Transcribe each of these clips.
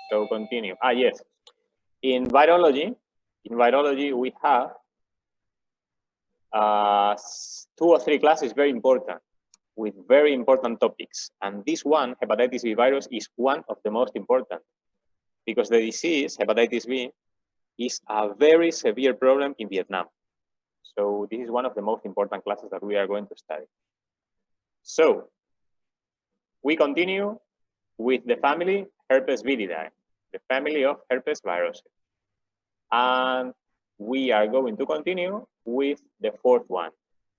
So continue. Ah, yes. In virology we have 2 or 3 classes very important, with very important topics. And this one, hepatitis B virus, is one of the most important, because the disease, hepatitis B, is a very severe problem in Vietnam. So this is one of the most important classes that we are going to study. So we continue with the family herpes viridae, the family of herpes viruses. And we are going to continue with the 4th one,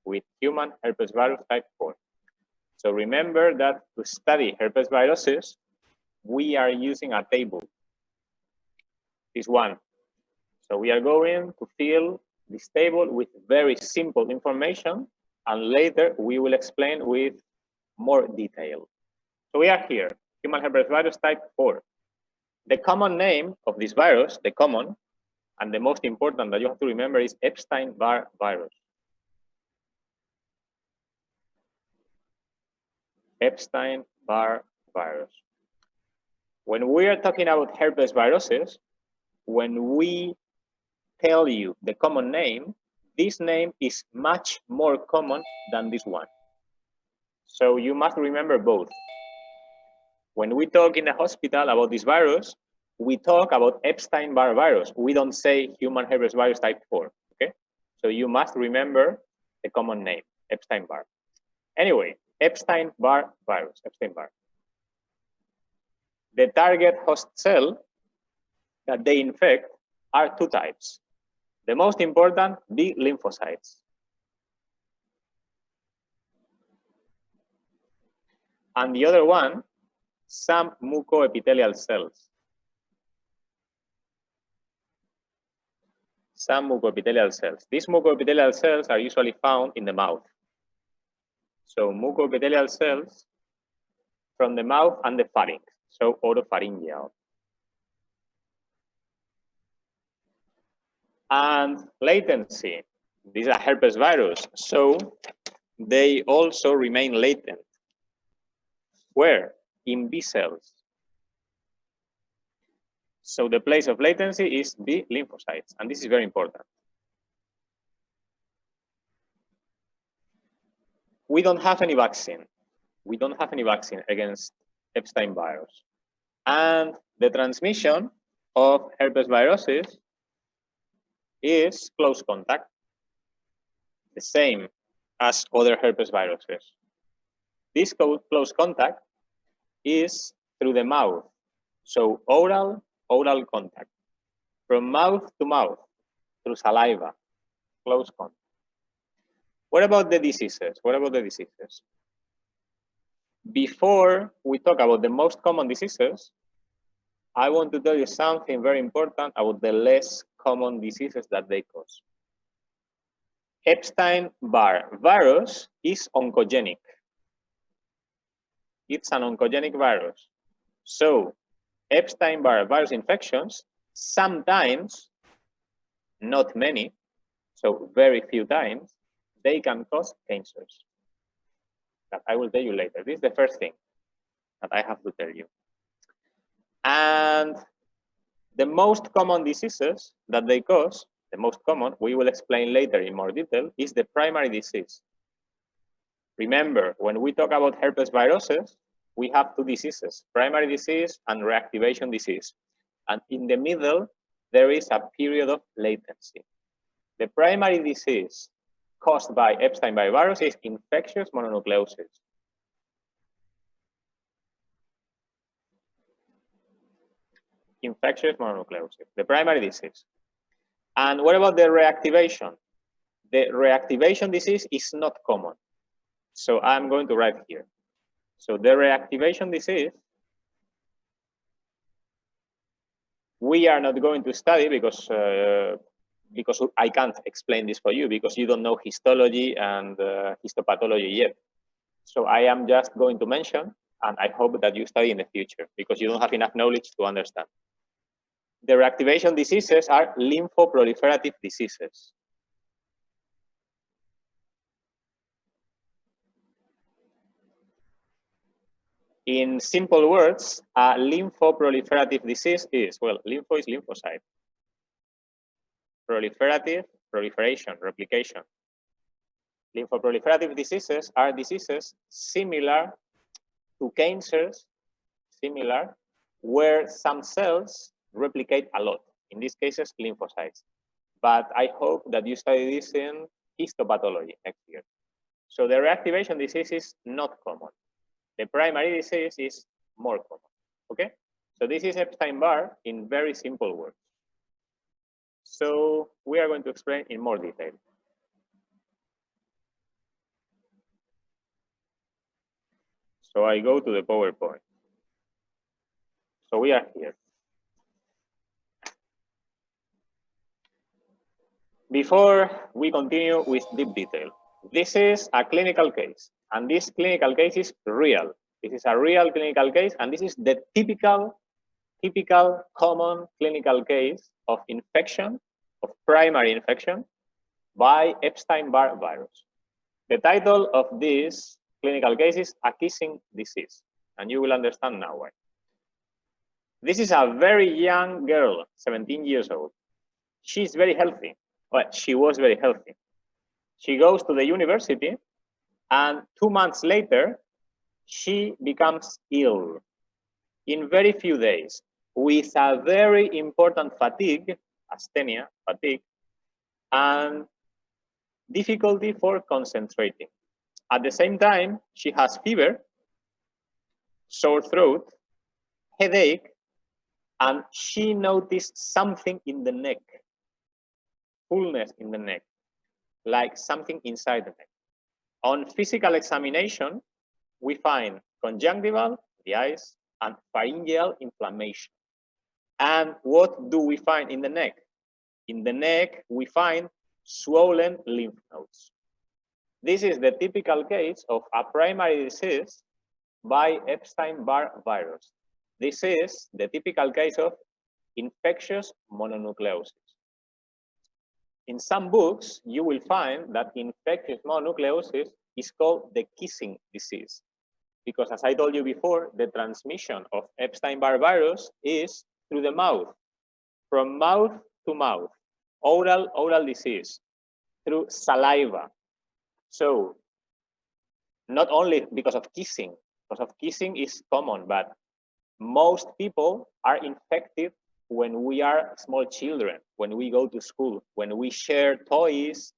with human herpes virus type 4. So remember that to study herpes viruses, we are using a table, this one. So we are going to fill this table with very simple information, and later we will explain with more detail. So we are here, human herpes virus type 4. The common name of this virus, the common, and the most important that you have to remember is Epstein-Barr virus. Epstein-Barr virus. When we are talking about herpes viruses, when we tell you the common name, this name is much more common than this one. So you must remember both. When we talk in the hospital about this virus, we talk about Epstein-Barr virus. We don't say human herpes virus type 4, okay? So you must remember the common name, Epstein-Barr. Anyway, Epstein-Barr virus, Epstein-Barr. The target host cell that they infect are 2 types. The most important, B lymphocytes. And the other one, some mucoepithelial cells. Some mucoepithelial cells. These mucoepithelial cells are usually found in the mouth. So mucoepithelial cells from the mouth and the pharynx, so oropharyngeal. And latency. These are herpes virus, so they also remain latent. Where? In B cells. So the place of latency is B lymphocytes, and this is very important. We don't have any vaccine. We don't have any vaccine against Epstein virus. And the transmission of herpes viruses is close contact, the same as other herpes viruses. This close contact is through the mouth, so oral contact, from mouth to mouth, through saliva, close contact. What about the diseases? What about the diseases? Before we talk about the most common diseases, I want to tell you something very important about the less common diseases that they cause. Epstein-Barr virus is oncogenic. It's an oncogenic virus. So Epstein-Barr virus infections, sometimes, not many, so very few times, they can cause cancers. That I will tell you later. This is the first thing that I have to tell you. And the most common diseases that they cause, the most common, we will explain later in more detail, is the primary disease. Remember, when we talk about herpes viruses, we have 2 diseases, primary disease and reactivation disease. And in the middle, there is a period of latency. The primary disease caused by Epstein-Barr virus is infectious mononucleosis. Infectious mononucleosis, the primary disease. And what about the reactivation? The reactivation disease is not common. So I'm going to write here. So the reactivation disease, we are not going to study because I can't explain this for you, because you don't know histology and histopathology yet. So I am just going to mention, and I hope that you study in the future, because you don't have enough knowledge to understand. The reactivation diseases are lymphoproliferative diseases. In simple words, a lymphoproliferative disease is, well, lympho is lymphocyte. Proliferative, proliferation, replication. Lymphoproliferative diseases are diseases similar to cancers, similar, where some cells replicate a lot. In these cases, lymphocytes. But I hope that you study this in histopathology next year. So the reactivation disease is not common. The primary disease is more common, okay? So this is Epstein-Barr in very simple words. So we are going to explain in more detail. So I go to the PowerPoint. So we are here. Before we continue with deep detail, this is a clinical case, and this clinical case is real. This is a real clinical case, and this is the typical common clinical case of infection, of primary infection by Epstein-Barr virus. The title of this clinical case is a kissing disease, and you will understand now why. This is a very young girl, 17 years old. She's very healthy. Well, she was very healthy. She goes to the university, and 2 months later, she becomes ill in very few days with a very important fatigue, asthenia, fatigue, and difficulty for concentrating. At the same time, she has fever, sore throat, headache, and she noticed something in the neck, fullness in the neck, like something inside the neck. On physical examination, we find conjunctival, the eyes, and pharyngeal inflammation. And what do we find in the neck? In the neck, we find swollen lymph nodes. This is the typical case of a primary disease by Epstein-Barr virus. This is the typical case of infectious mononucleosis. In some books, you will find that infectious mononucleosis is called the kissing disease, because as I told you before, the transmission of Epstein-Barr virus is through the mouth, from mouth to mouth, oral disease, through saliva. So not only because of kissing is common, but most people are infected when we are small children, when we go to school, when we share toys,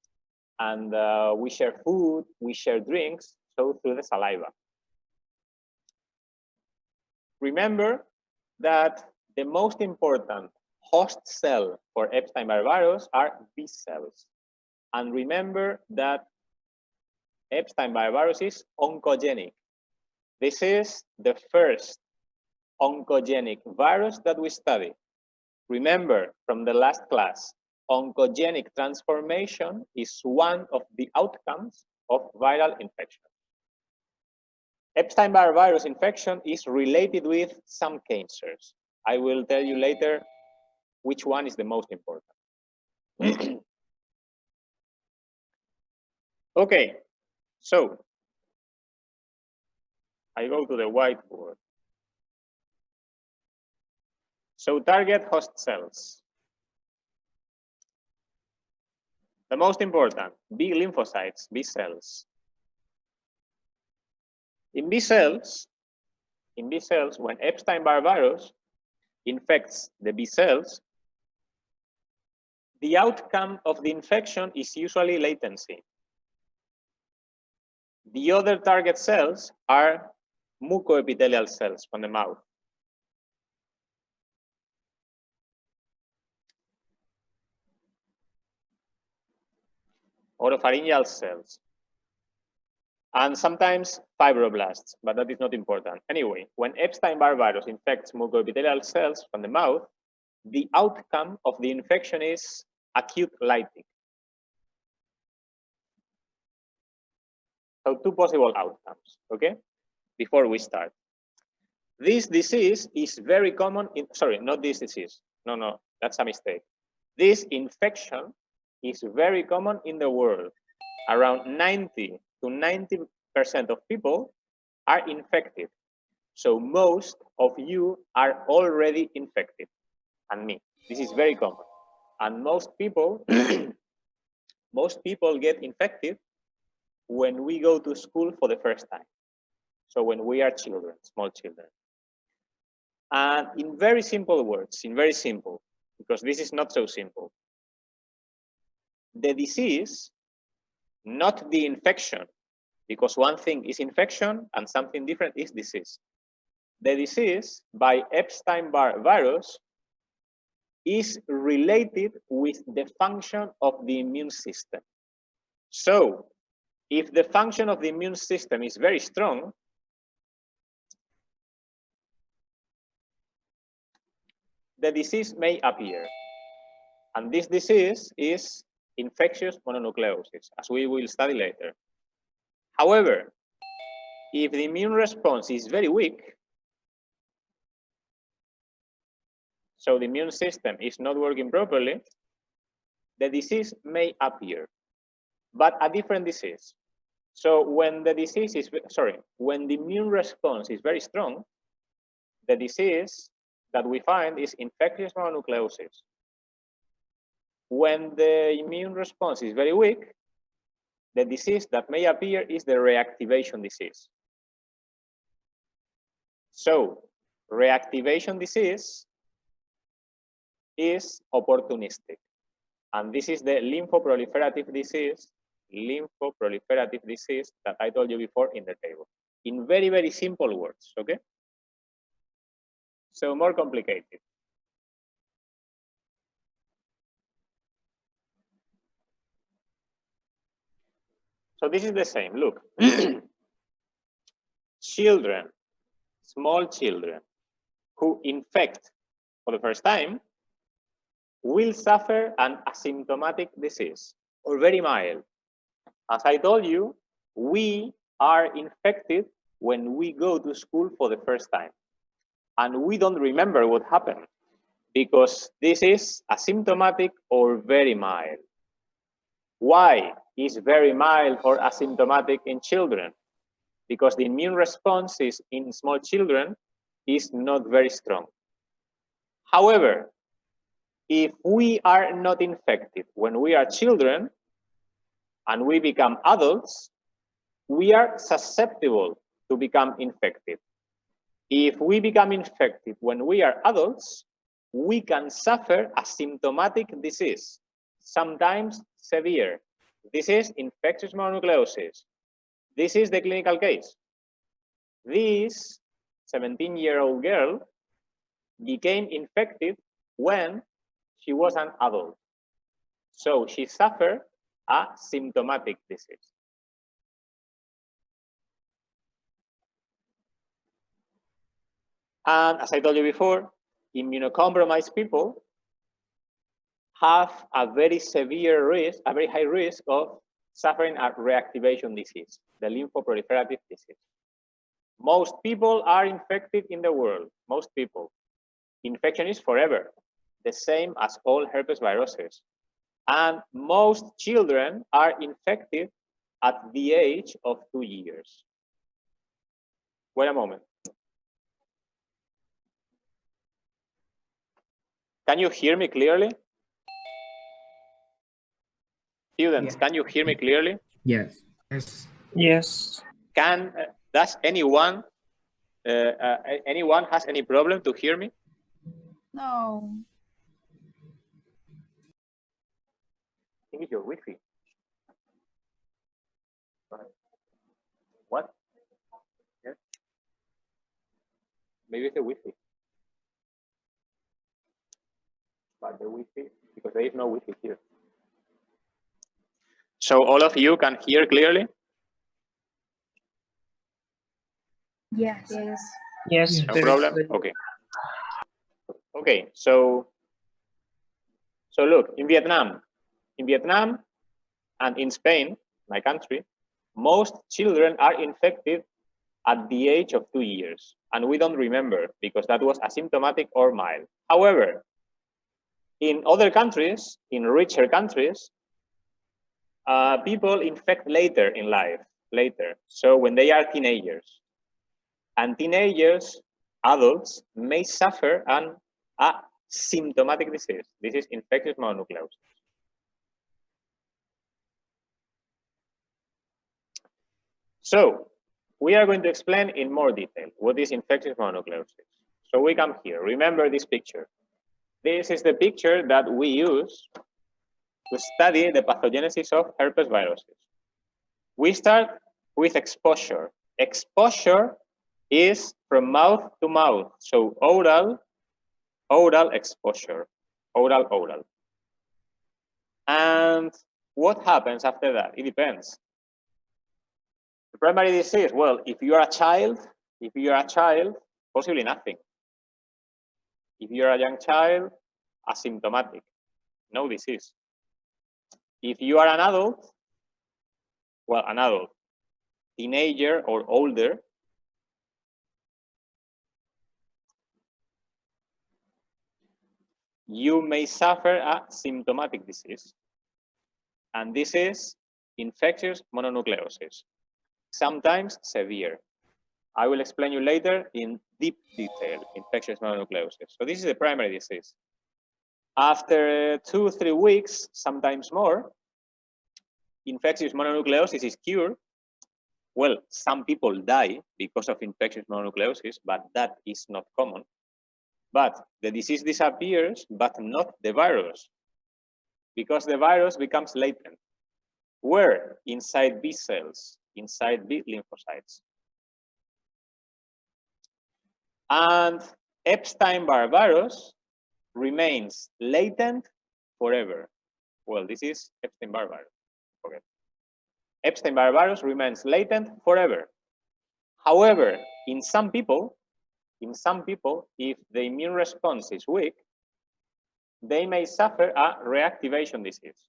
and we share food, we share drinks, so through the saliva. Remember that the most important host cell for Epstein-Barr virus are B cells. And remember that Epstein-Barr virus is oncogenic. This is the first oncogenic virus that we study. Remember from the last class, oncogenic transformation is one of the outcomes of viral infection. Epstein-Barr virus infection is related with some cancers. I will tell you later which one is the most important. Okay, so I go to the whiteboard. So target host cells. The most important, B lymphocytes, B cells. In B cells, when Epstein-Barr virus infects the B cells, the outcome of the infection is usually latency. The other target cells are mucoepithelial cells from the mouth. Oropharyngeal cells. And sometimes fibroblasts, but that is not important. Anyway, when Epstein-Barr virus infects mucoepithelial cells from the mouth, the outcome of the infection is acute lytic. So two possible outcomes, okay? Before we start. This disease is very common in, sorry, not this disease. No, that's a mistake. This infection is very common in the world. Around 90 to 90% of people are infected. So most of you are already infected, and me. This is very common. And most people, most people get infected when we go to school for the first time. So when we are children, small children. And in very simple words, in very simple, because this is not so simple. The disease, not the infection, because one thing is infection and something different is disease. The disease by Epstein-Barr virus is related with the function of the immune system. So if the function of the immune system is very strong, the disease may appear. And this disease is infectious mononucleosis, as we will study later. However, if the immune response is very weak, so the immune system is not working properly, the disease may appear, but a different disease. So when the disease is, when the immune response is very strong, the disease that we find is infectious mononucleosis. When the immune response is very weak, the disease that may appear is the reactivation disease. So reactivation disease is opportunistic. And this is the lymphoproliferative disease that I told you before in the table. In very, very simple words, okay? So more complicated. So this is the same, look. Children, small children who infect for the first time will suffer an asymptomatic disease or very mild. As I told you, we are infected when we go to school for the first time. And we don't remember what happened because this is asymptomatic or very mild. Why is very mild or asymptomatic in children? Because the immune response in small children is not very strong. However, if we are not infected when we are children and we become adults, we are susceptible to become infected. If we become infected when we are adults, we can suffer a symptomatic disease, sometimes severe. This is infectious mononucleosis. This is the clinical case. This 17-year-old girl became infected when she was an adult. So she suffered a symptomatic disease. And as I told you before, immunocompromised people have a very severe risk, a very high risk of suffering a reactivation disease, the lymphoproliferative disease. Most people are infected in the world, most people. Infection is forever, the same as all herpes viruses. And most children are infected at the age of 2 years. Wait a moment. Can you hear me clearly? Students, can you hear me clearly? Yes. Yes. Yes. Does anyone has any problem to hear me? No. I think it's your Wi-Fi. What? Yes. Maybe it's the Wi-Fi. But the Wi-Fi, because there is no Wi-Fi here. So all of you can hear clearly? Yes. Yes. Yes. No problem? Okay. Okay, so look, in Vietnam and in Spain, my country, most children are infected at the age of 2 years. And we don't remember because that was asymptomatic or mild. However, in other countries, in richer countries, people infect later in life, later. So when they are teenagers. And teenagers, adults, may suffer an asymptomatic disease. This is infectious mononucleosis. So we are going to explain in more detail what is infectious mononucleosis. So we come here. Remember this picture. This is the picture that we use to study the pathogenesis of herpes viruses. We start with exposure. Exposure is from mouth to mouth, so oral exposure, oral. And what happens after that? It depends. The primary disease, well, if you are a child, possibly nothing. If you're a young child, asymptomatic, no disease. If you are an adult, well, an adult, teenager or older, you may suffer a symptomatic disease. And this is infectious mononucleosis, sometimes severe. I will explain you later in deep detail, infectious mononucleosis. So this is the primary disease. After 2 or 3 weeks, sometimes more, infectious mononucleosis is cured. Well, some people die because of infectious mononucleosis, but that is not common. But the disease disappears, but not the virus, because the virus becomes latent. Where? Inside B cells, inside B lymphocytes. And Epstein-Barr virus remains latent forever. Well, this is Epstein-Barr virus. Okay. Epstein-Barr virus remains latent forever. However, in some people, if the immune response is weak, they may suffer a reactivation disease.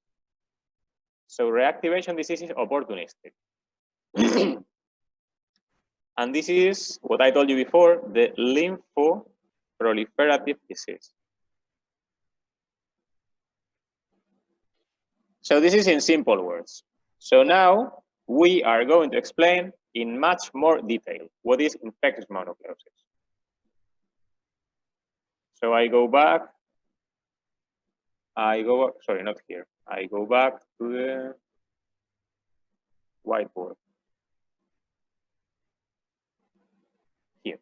So reactivation disease is opportunistic. And this is what I told you before, the lymphoproliferative disease. So this is in simple words. So now we are going to explain in much more detail what is infectious mononucleosis. So I go back, sorry, not here. I go back to the whiteboard. Here.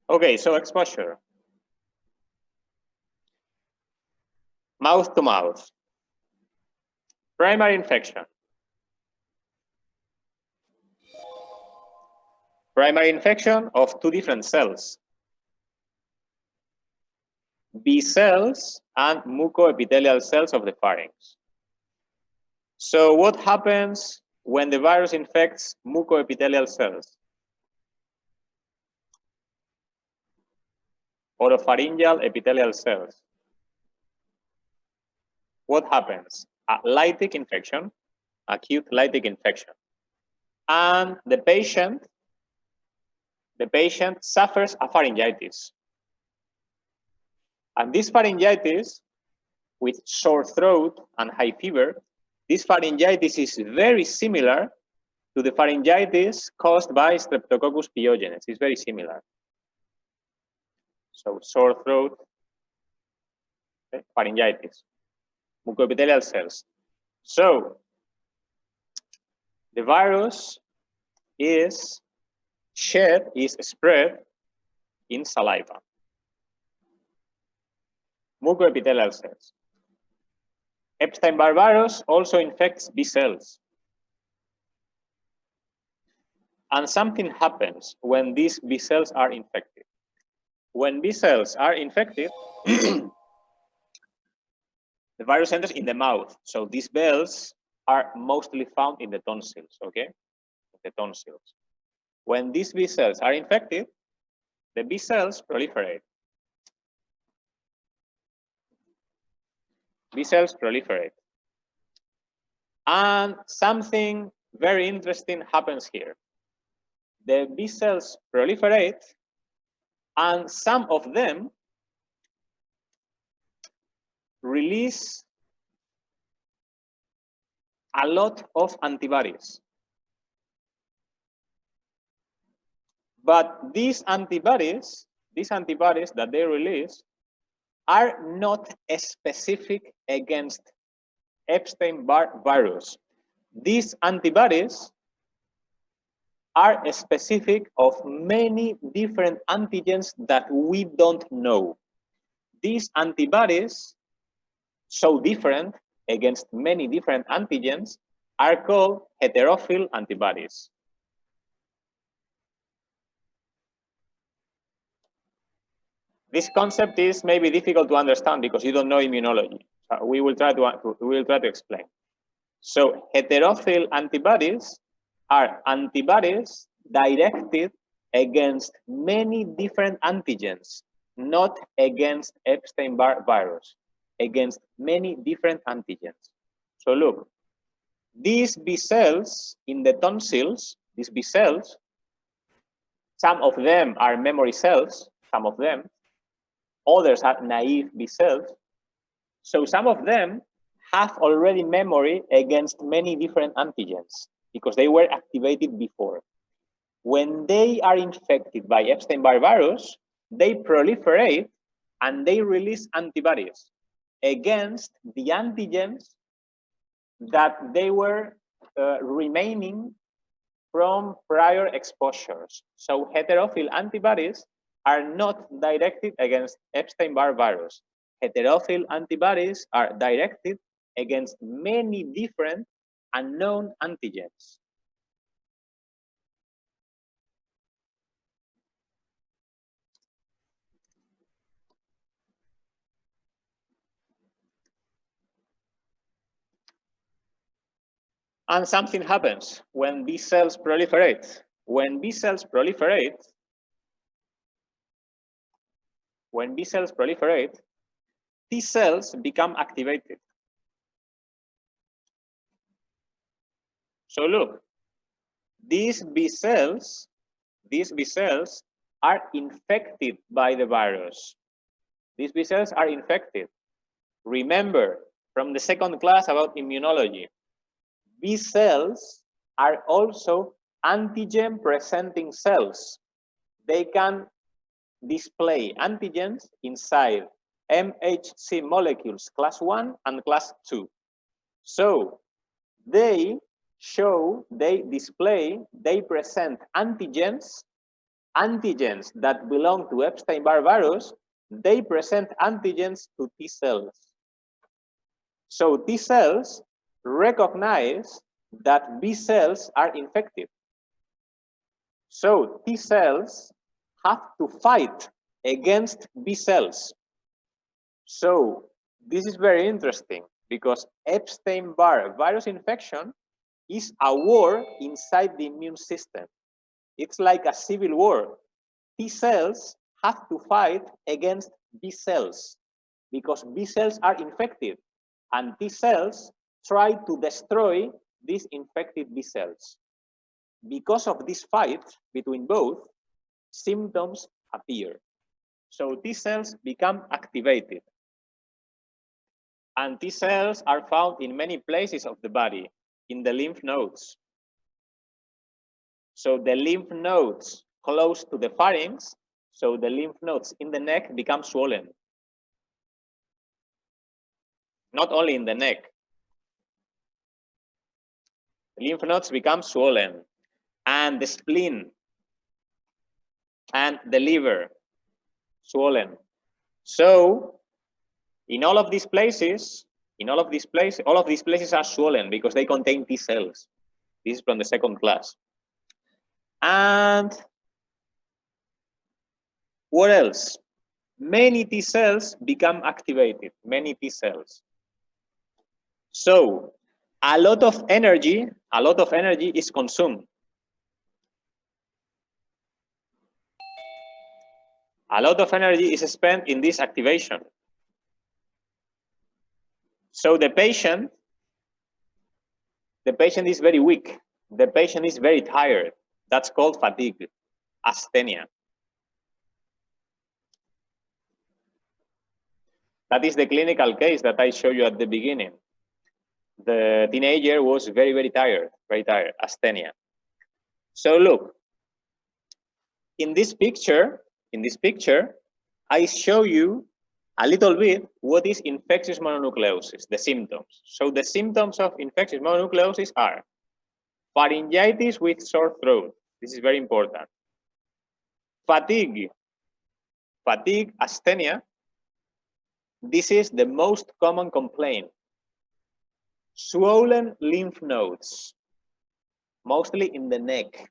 Okay, so exposure. Mouth to mouth. Primary infection. Primary infection of 2 different cells. B cells and mucoepithelial cells of the pharynx. So what happens when the virus infects mucoepithelial cells? Oropharyngeal epithelial cells. What happens? A lytic infection, acute lytic infection. And the patient suffers a pharyngitis. And this pharyngitis, with sore throat and high fever, this pharyngitis is very similar to the pharyngitis caused by Streptococcus pyogenes. It's very similar. So sore throat, okay, pharyngitis, mucoepithelial cells. So the virus is spread in saliva. Mucoepithelial cells. Epstein-Barr virus also infects B cells. And something happens when these B cells are infected. When B cells are infected, the virus enters in the mouth. So these cells are mostly found in the tonsils, okay? The tonsils. When these B cells are infected, the B cells proliferate. B cells proliferate. And something very interesting happens here. The B cells proliferate, and some of them release a lot of antibodies. But these antibodies that they release are not specific against Epstein-Barr virus. These antibodies are specific of many different antigens that we don't know. These antibodies, so different against many different antigens, are called heterophile antibodies. This concept is maybe difficult to understand because you don't know immunology. We will try to explain. So heterophile antibodies are antibodies directed against many different antigens, not against Epstein-Barr virus, against many different antigens. So look, these B cells in the tonsils, these B cells, some of them are memory cells, some of them, others are naive B cells. So some of them have already memory against many different antigens because they were activated before. When they are infected by Epstein-Barr virus, they proliferate and they release antibodies against the antigens that they were remaining from prior exposures. So heterophile antibodies are not directed against Epstein-Barr virus. Heterophile antibodies are directed against many different unknown antigens. And something happens when B cells proliferate. When B cells proliferate, T cells become activated. So look, these B cells are infected by the virus. These B cells are infected. Remember from the second class about immunology, B cells are also antigen-presenting cells. They can display antigens inside MHC molecules class 1 and class 2. So they present antigens that belong to Epstein-Barr virus. They present antigens to T cells. So T cells recognize that B cells are infected. So T cells have to fight against B cells. So this is very interesting because Epstein-Barr virus infection is a war inside the immune system. It's like a civil war. T cells have to fight against B cells because B cells are infected and T cells try to destroy these infected B cells. Because of this fight between both, symptoms appear. So T cells become activated. And T cells are found in many places of the body, in the lymph nodes. So the lymph nodes close to the pharynx, so the lymph nodes in the neck become swollen. Not only in the neck. The lymph nodes become swollen, and the spleen and the liver swollen. So in all of these places, all of these places are swollen because they contain T cells. This is from the second class. And what else? Many T cells become activated, many T cells. So a lot of energy is consumed. A lot of energy is spent in this activation. So the patient is very weak. The patient is very tired. That's called fatigue, asthenia. That is the clinical case that I showed you at the beginning. The teenager was very, very tired, asthenia. So look, in this picture, I show you a little bit what is infectious mononucleosis, the symptoms. So the symptoms of infectious mononucleosis are pharyngitis with sore throat. This is very important. Fatigue, asthenia. This is the most common complaint. Swollen lymph nodes, mostly in the neck.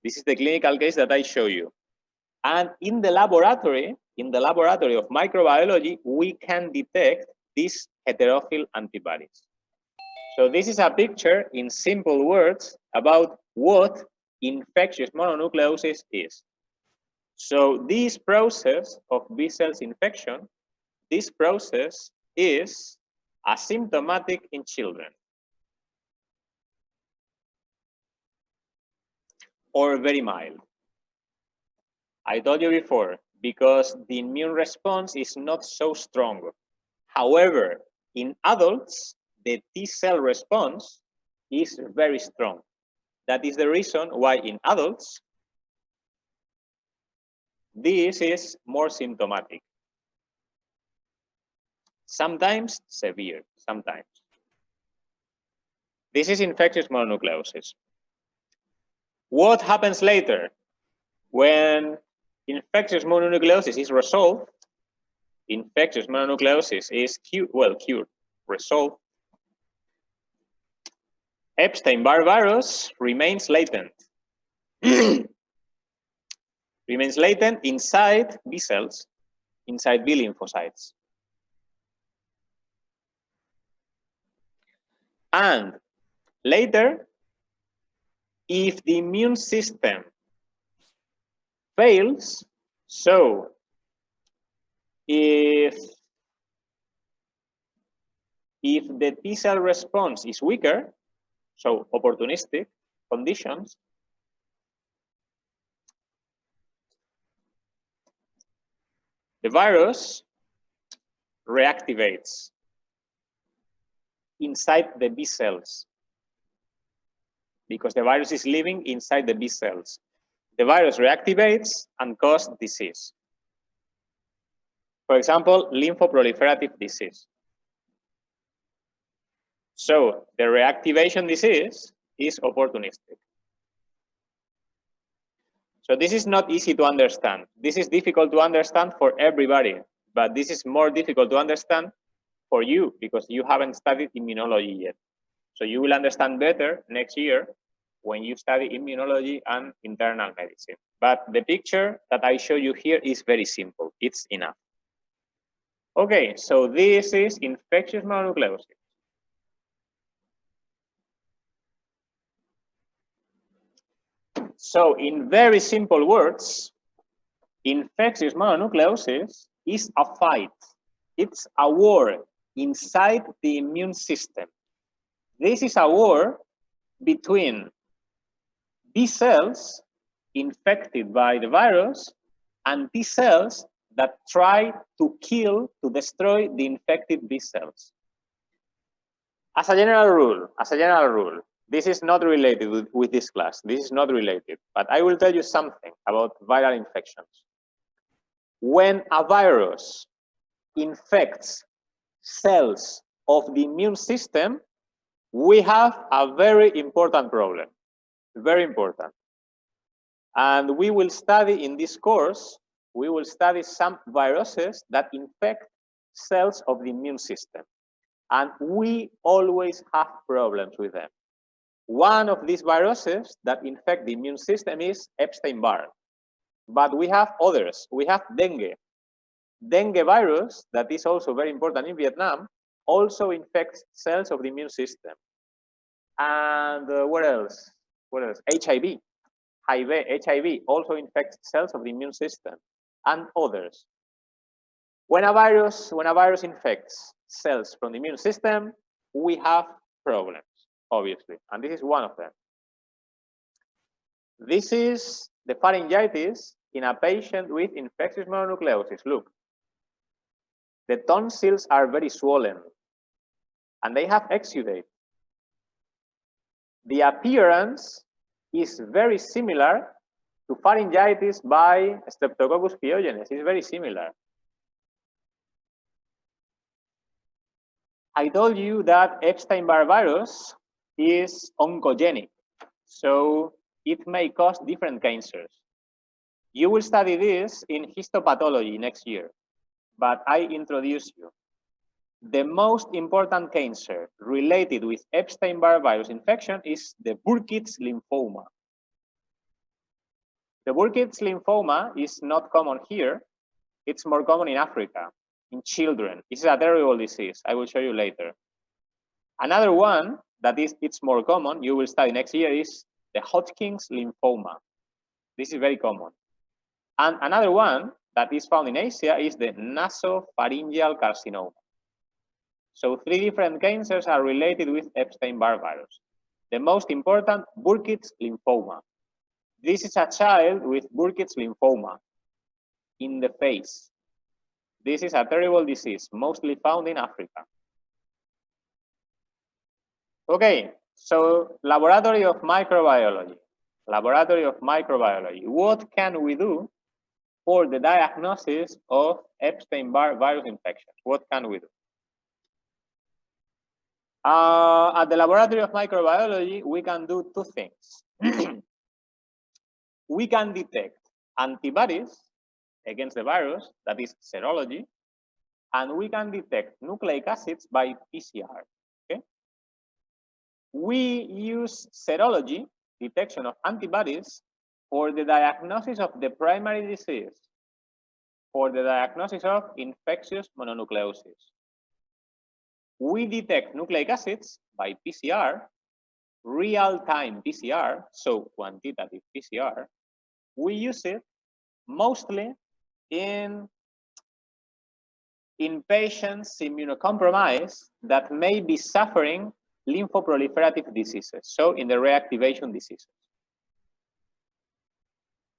This is the clinical case that I show you. And in the laboratory of microbiology, we can detect these heterophil antibodies. So this is a picture in simple words about what infectious mononucleosis is. So this process of B cells infection, this process is asymptomatic in children or very mild. I told you before, because the immune response is not so strong. However, in adults, the T cell response is very strong. That is the reason why in adults, this is more symptomatic. Sometimes severe, sometimes. This is infectious mononucleosis. What happens later? When infectious mononucleosis is resolved, infectious mononucleosis is cured, resolved. Epstein-Barr virus remains latent. Remains latent inside B cells, inside B lymphocytes. And later, if the immune system fails, so if the T cell response is weaker, so opportunistic conditions, the virus reactivates inside the B cells because the virus is living inside the B cells. The virus reactivates and causes disease. For example, lymphoproliferative disease. So the reactivation disease is opportunistic. So this is not easy to understand. This is difficult to understand for everybody, but this is more difficult to understand for you because you haven't studied immunology yet. So you will understand better next year when you study immunology and internal medicine. But the picture that I show you here is very simple. It's enough. Okay, so this is infectious mononucleosis. So in very simple words, infectious mononucleosis is a fight. It's a war inside the immune system. This is a war between B cells infected by the virus and T cells that try to kill, to destroy the infected B cells. As a general rule, this is not related with this class. This is not related, but I will tell you something about viral infections. When a virus infects cells of the immune system, we have a very important problem, very important. And we will study in this course, we will study some viruses that infect cells of the immune system. And we always have problems with them. One of these viruses that infect the immune system is Epstein-Barr. But we have others. We have dengue. Dengue virus, that is also very important in Vietnam, also infects cells of the immune system. And what else? What else? HIV. HIV also infects cells of the immune system and others. When a virus infects cells from the immune system, we have problems, obviously, and this is one of them. This is the pharyngitis in a patient with infectious mononucleosis. Look, the tonsils are very swollen and they have exudate. The appearance is very similar to pharyngitis by Streptococcus pyogenes. It's very similar. I told you that Epstein-Barr virus is oncogenic, so it may cause different cancers. You will study this in histopathology next year, but I introduce you. The most important cancer related with Epstein-Barr virus infection is the Burkitt's lymphoma. The Burkitt's lymphoma is not common here. It's more common in Africa, in children. This is a terrible disease. I will show you later. Another one that it's more common, you will study next year, is the Hodgkin's lymphoma. This is very common. And another one that is found in Asia is the nasopharyngeal carcinoma. So 3 different cancers are related with Epstein-Barr virus. The most important, Burkitt's lymphoma. This is a child with Burkitt's lymphoma in the face. This is a terrible disease, mostly found in Africa. Okay, so laboratory of microbiology. Laboratory of microbiology. What can we do for the diagnosis of Epstein-Barr virus infection? What can we do? At the laboratory of microbiology, we can do 2 things. We can detect antibodies against the virus, that is serology, and we can detect nucleic acids by PCR. Okay? We use serology, detection of antibodies, for the diagnosis of the primary disease, for the diagnosis of infectious mononucleosis. We detect nucleic acids by PCR, real-time PCR, so quantitative PCR. We use it mostly in patients immunocompromised that may be suffering lymphoproliferative diseases, so in the reactivation diseases.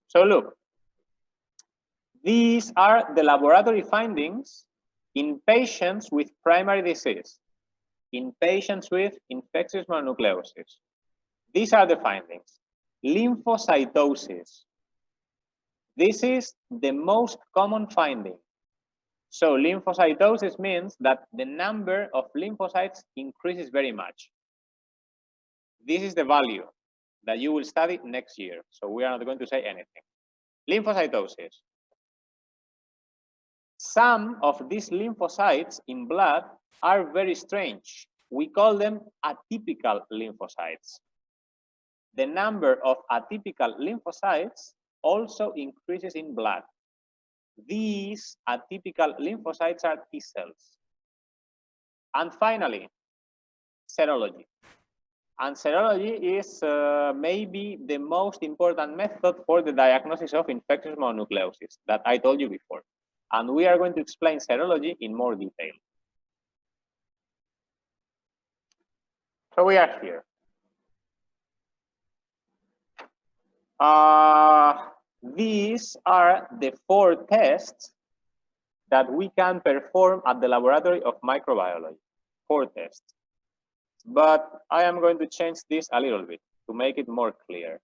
So look, these are the laboratory findings in patients with primary disease, in patients with infectious mononucleosis. These are the findings. Lymphocytosis. This is the most common finding. So lymphocytosis means that the number of lymphocytes increases very much. This is the value that you will study next year. So we are not going to say anything. Lymphocytosis. Some of these lymphocytes in blood are very strange. We call them atypical lymphocytes. The number of atypical lymphocytes also increases in blood. These atypical lymphocytes are T cells. And finally, serology. And serology is maybe the most important method for the diagnosis of infectious mononucleosis that I told you before. And we are going to explain serology in more detail. So we are here. These are the 4 tests that we can perform at the laboratory of microbiology. 4 tests. But I am going to change this a little bit to make it more clear.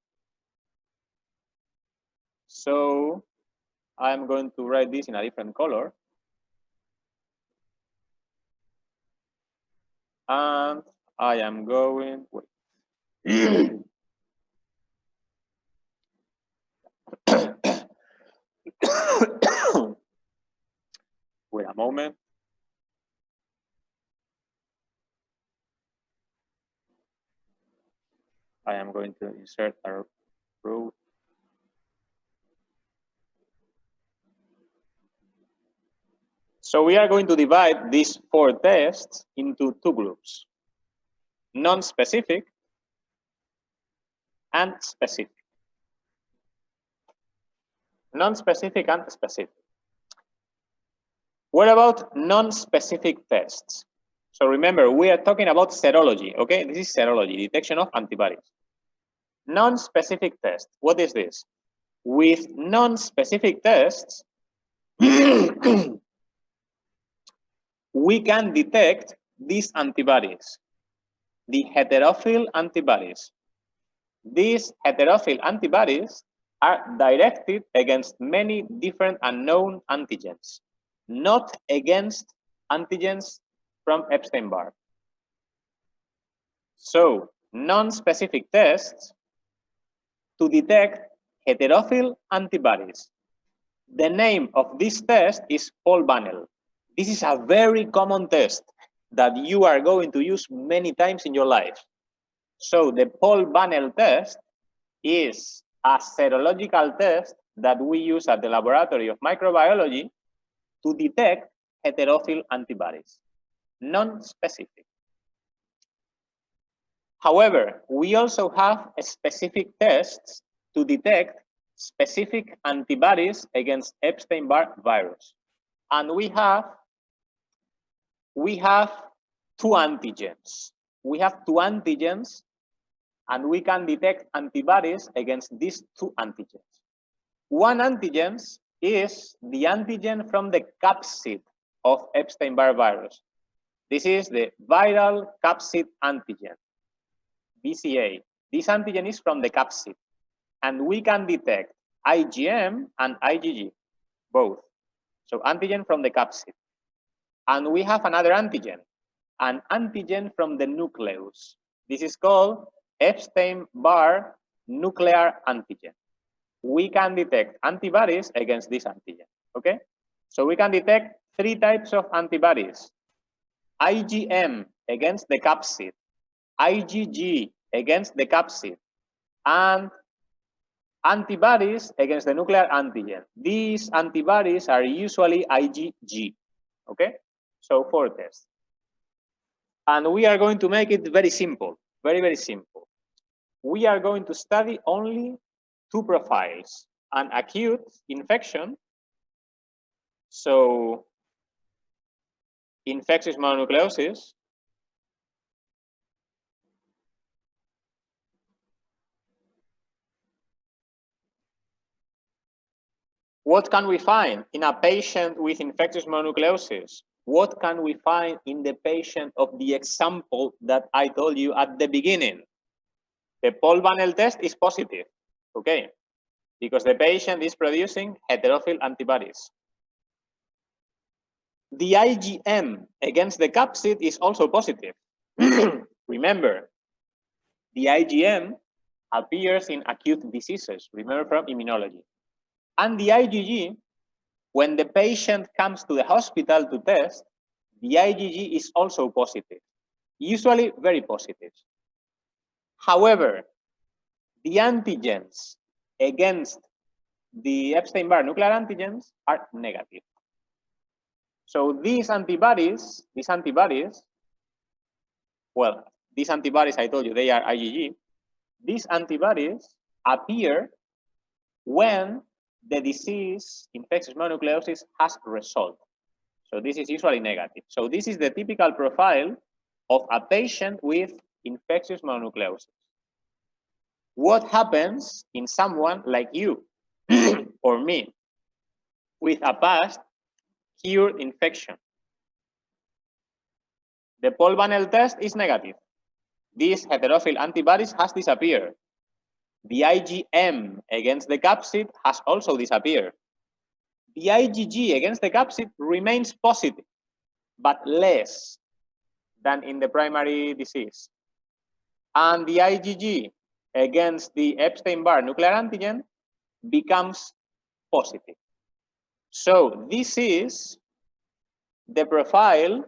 So I am going to write this in a different color. And I am going with wait a moment. I am going to insert a row. So we are going to divide these 4 tests into 2 groups, non-specific and specific. Non-specific and specific. What about non-specific tests? So remember, we are talking about serology, okay? This is serology, detection of antibodies. Non-specific test, what is this? With non-specific tests, we can detect these antibodies, the heterophil antibodies. These heterophil antibodies are directed against many different unknown antigens, not against antigens from Epstein-Barr. So, non-specific tests to detect heterophile antibodies. The name of this test is Paul Banel. This is a very common test that you are going to use many times in your life. So the Paul Banel test is a serological test that we use at the laboratory of microbiology to detect heterophile antibodies, non-specific. However, we also have specific tests to detect specific antibodies against Epstein-Barr virus. And we have two antigens. We have two antigens, and we can detect antibodies against these two antigens. One antigen is the antigen from the capsid of Epstein-Barr virus. This is the viral capsid antigen, VCA. This antigen is from the capsid, and we can detect IgM and IgG, both. So antigen from the capsid. And we have another antigen, an antigen from the nucleus. This is called Epstein-Barr nuclear antigen. We can detect antibodies against this antigen, okay? So we can detect three types of antibodies: IgM against the capsid, IgG against the capsid, and antibodies against the nuclear antigen. These antibodies are usually IgG, okay? So 4 tests. And we are going to make it very simple, very, very simple. We are going to study only 2 profiles, an acute infection, so infectious mononucleosis, what can we find in a patient with infectious mononucleosis? What can we find in the patient of the example that I told you at the beginning? The Paul Banel test is positive, okay, because the patient is producing heterophile antibodies. The IgM against the capsid is also positive. Remember, the IgM appears in acute diseases, remember from immunology. And the IgG, when the patient comes to the hospital to test, the IgG is also positive, usually very positive. However, the antigens against the Epstein-Barr nuclear antigens are negative. So these antibodies, well, these antibodies, I told you, they are IgG. These antibodies appear when the disease, infectious mononucleosis, has resolved. So this is usually negative. So this is the typical profile of a patient with infectious mononucleosis. What happens in someone like you or me with a past cured infection? The Paul Banel test is negative. These heterophile antibodies has disappeared. The IgM against the capsid has also disappeared. The IgG against the capsid remains positive, but less than in the primary disease. And the IgG against the Epstein-Barr nuclear antigen becomes positive. So this is the profile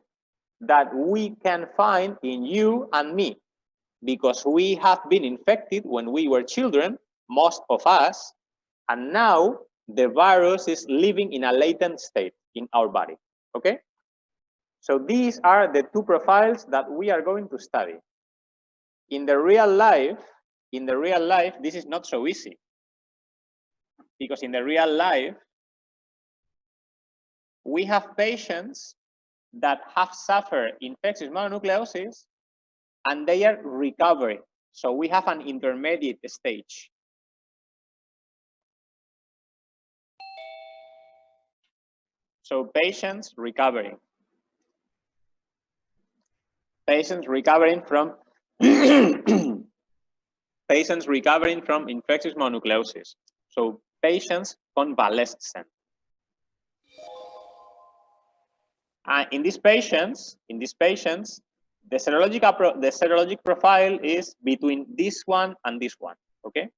that we can find in you and me, because we have been infected when we were children, most of us, and now the virus is living in a latent state in our body, okay? So these are the 2 profiles that we are going to study. In the real life, this is not so easy, because in the real life, we have patients that have suffered infectious mononucleosis and they are recovering. So we have an intermediate stage. So patients recovering from patients recovering from infectious mononucleosis. So patients convalescent. In these patients, the serologic profile is between this one and this one, okay?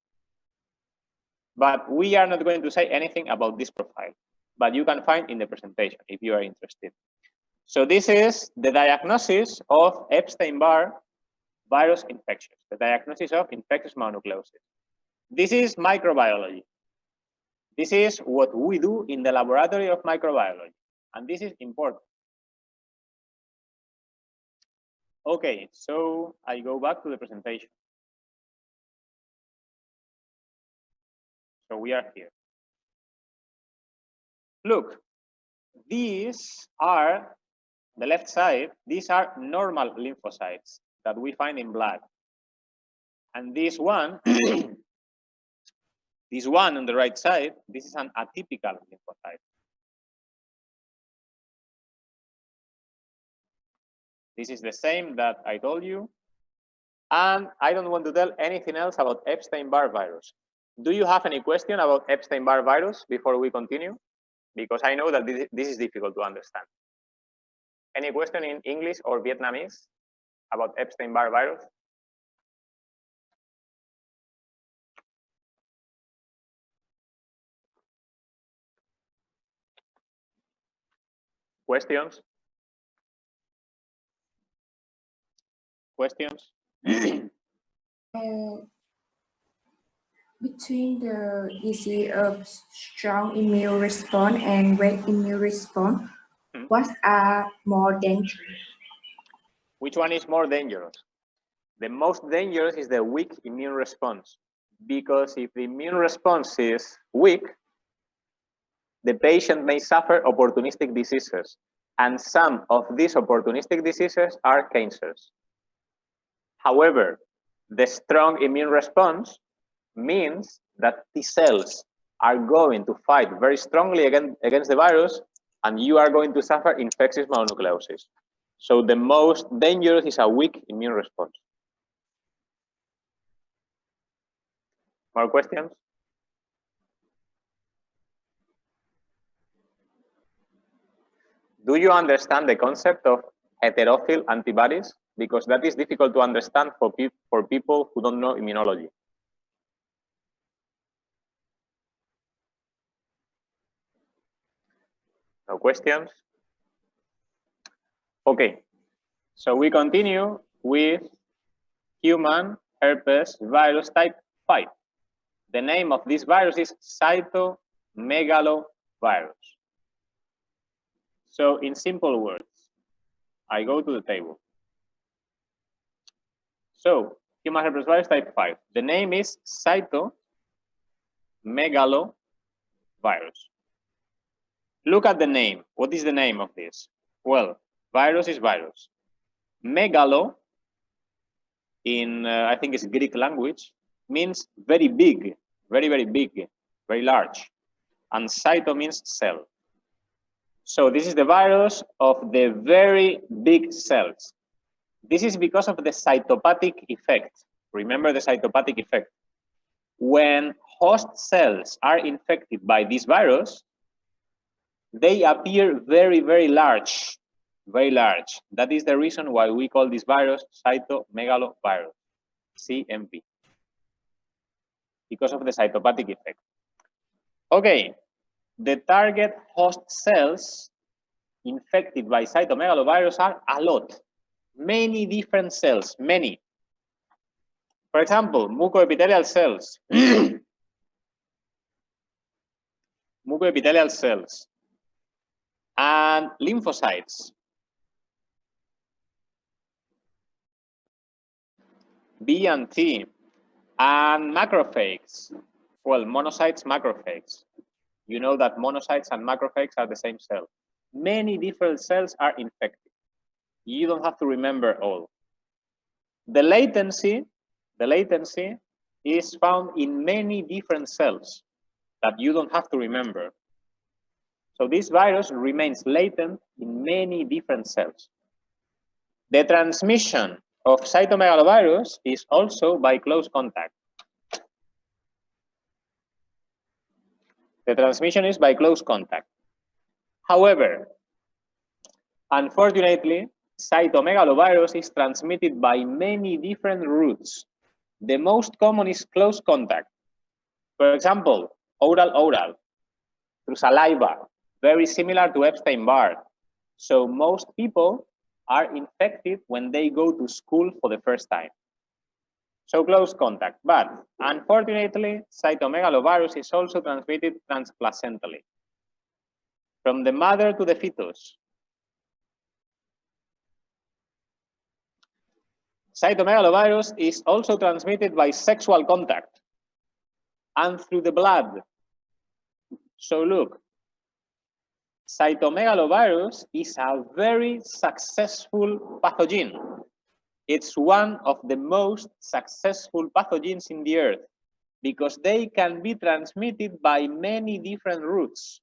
But we are not going to say anything about this profile, but you can find in the presentation if you are interested. So this is the diagnosis of Epstein-Barr virus infections, the diagnosis of infectious mononucleosis. This is microbiology. This is what we do in the laboratory of microbiology, and this is important. Okay, so I go back to the presentation. So we are here. Look, these are, the left side, these are normal lymphocytes that we find in blood. And this one, this one on the right side, this is an atypical lymphocyte. This is the same that I told you. And I don't want to tell anything else about Epstein-Barr virus. Do you have any question about Epstein-Barr virus before we continue? Because I know that this is difficult to understand. Any question in English or Vietnamese about Epstein-Barr virus? Questions? Questions? Between the disease of strong immune response and weak immune response, what are more dangerous? Which one is more dangerous? The most dangerous is the weak immune response, because if the immune response is weak, the patient may suffer opportunistic diseases, and some of these opportunistic diseases are cancers. However, the strong immune response means that T cells are going to fight very strongly against the virus, and you are going to suffer infectious mononucleosis. So the most dangerous is a weak immune response. More questions? Do you understand the concept of heterophil antibodies? Because that is difficult to understand for people who don't know immunology. No questions? Okay, so we continue with human herpes virus type 5. The name of this virus is cytomegalovirus. So in simple words, I go to the table. So human herpes virus type 5. The name is cytomegalovirus. Look at the name. What is the name of this? Well, virus is virus. Megalo, in I think it's Greek language, means very big, very, very big, very large. And cyto means cell. So this is the virus of the very big cells. This is because of the cytopathic effect. Remember the cytopathic effect. When host cells are infected by this virus, they appear very, very large, very large. That is the reason why we call this virus cytomegalovirus, CMV, because of the cytopathic effect. Okay, the target host cells infected by cytomegalovirus are a lot, many different cells, many. For example, mucoepithelial cells, mucoepithelial cells, and lymphocytes, B and T, and macrophages. Well, monocytes, macrophages. You know that monocytes and macrophages are the same cell. Many different cells are infected. You don't have to remember all. The latency is found in many different cells that you don't have to remember. So this virus remains latent in many different cells. The transmission of cytomegalovirus is also by close contact. The transmission is by close contact. However, unfortunately, cytomegalovirus is transmitted by many different routes. The most common is close contact. For example, oral-oral, through saliva, very similar to Epstein-Barr. So most people are infected when they go to school for the first time. So close contact, but unfortunately, cytomegalovirus is also transmitted transplacentally, from the mother to the fetus. Cytomegalovirus is also transmitted by sexual contact and through the blood. So look, cytomegalovirus is a very successful pathogen. It's one of the most successful pathogens in the earth because they can be transmitted by many different routes.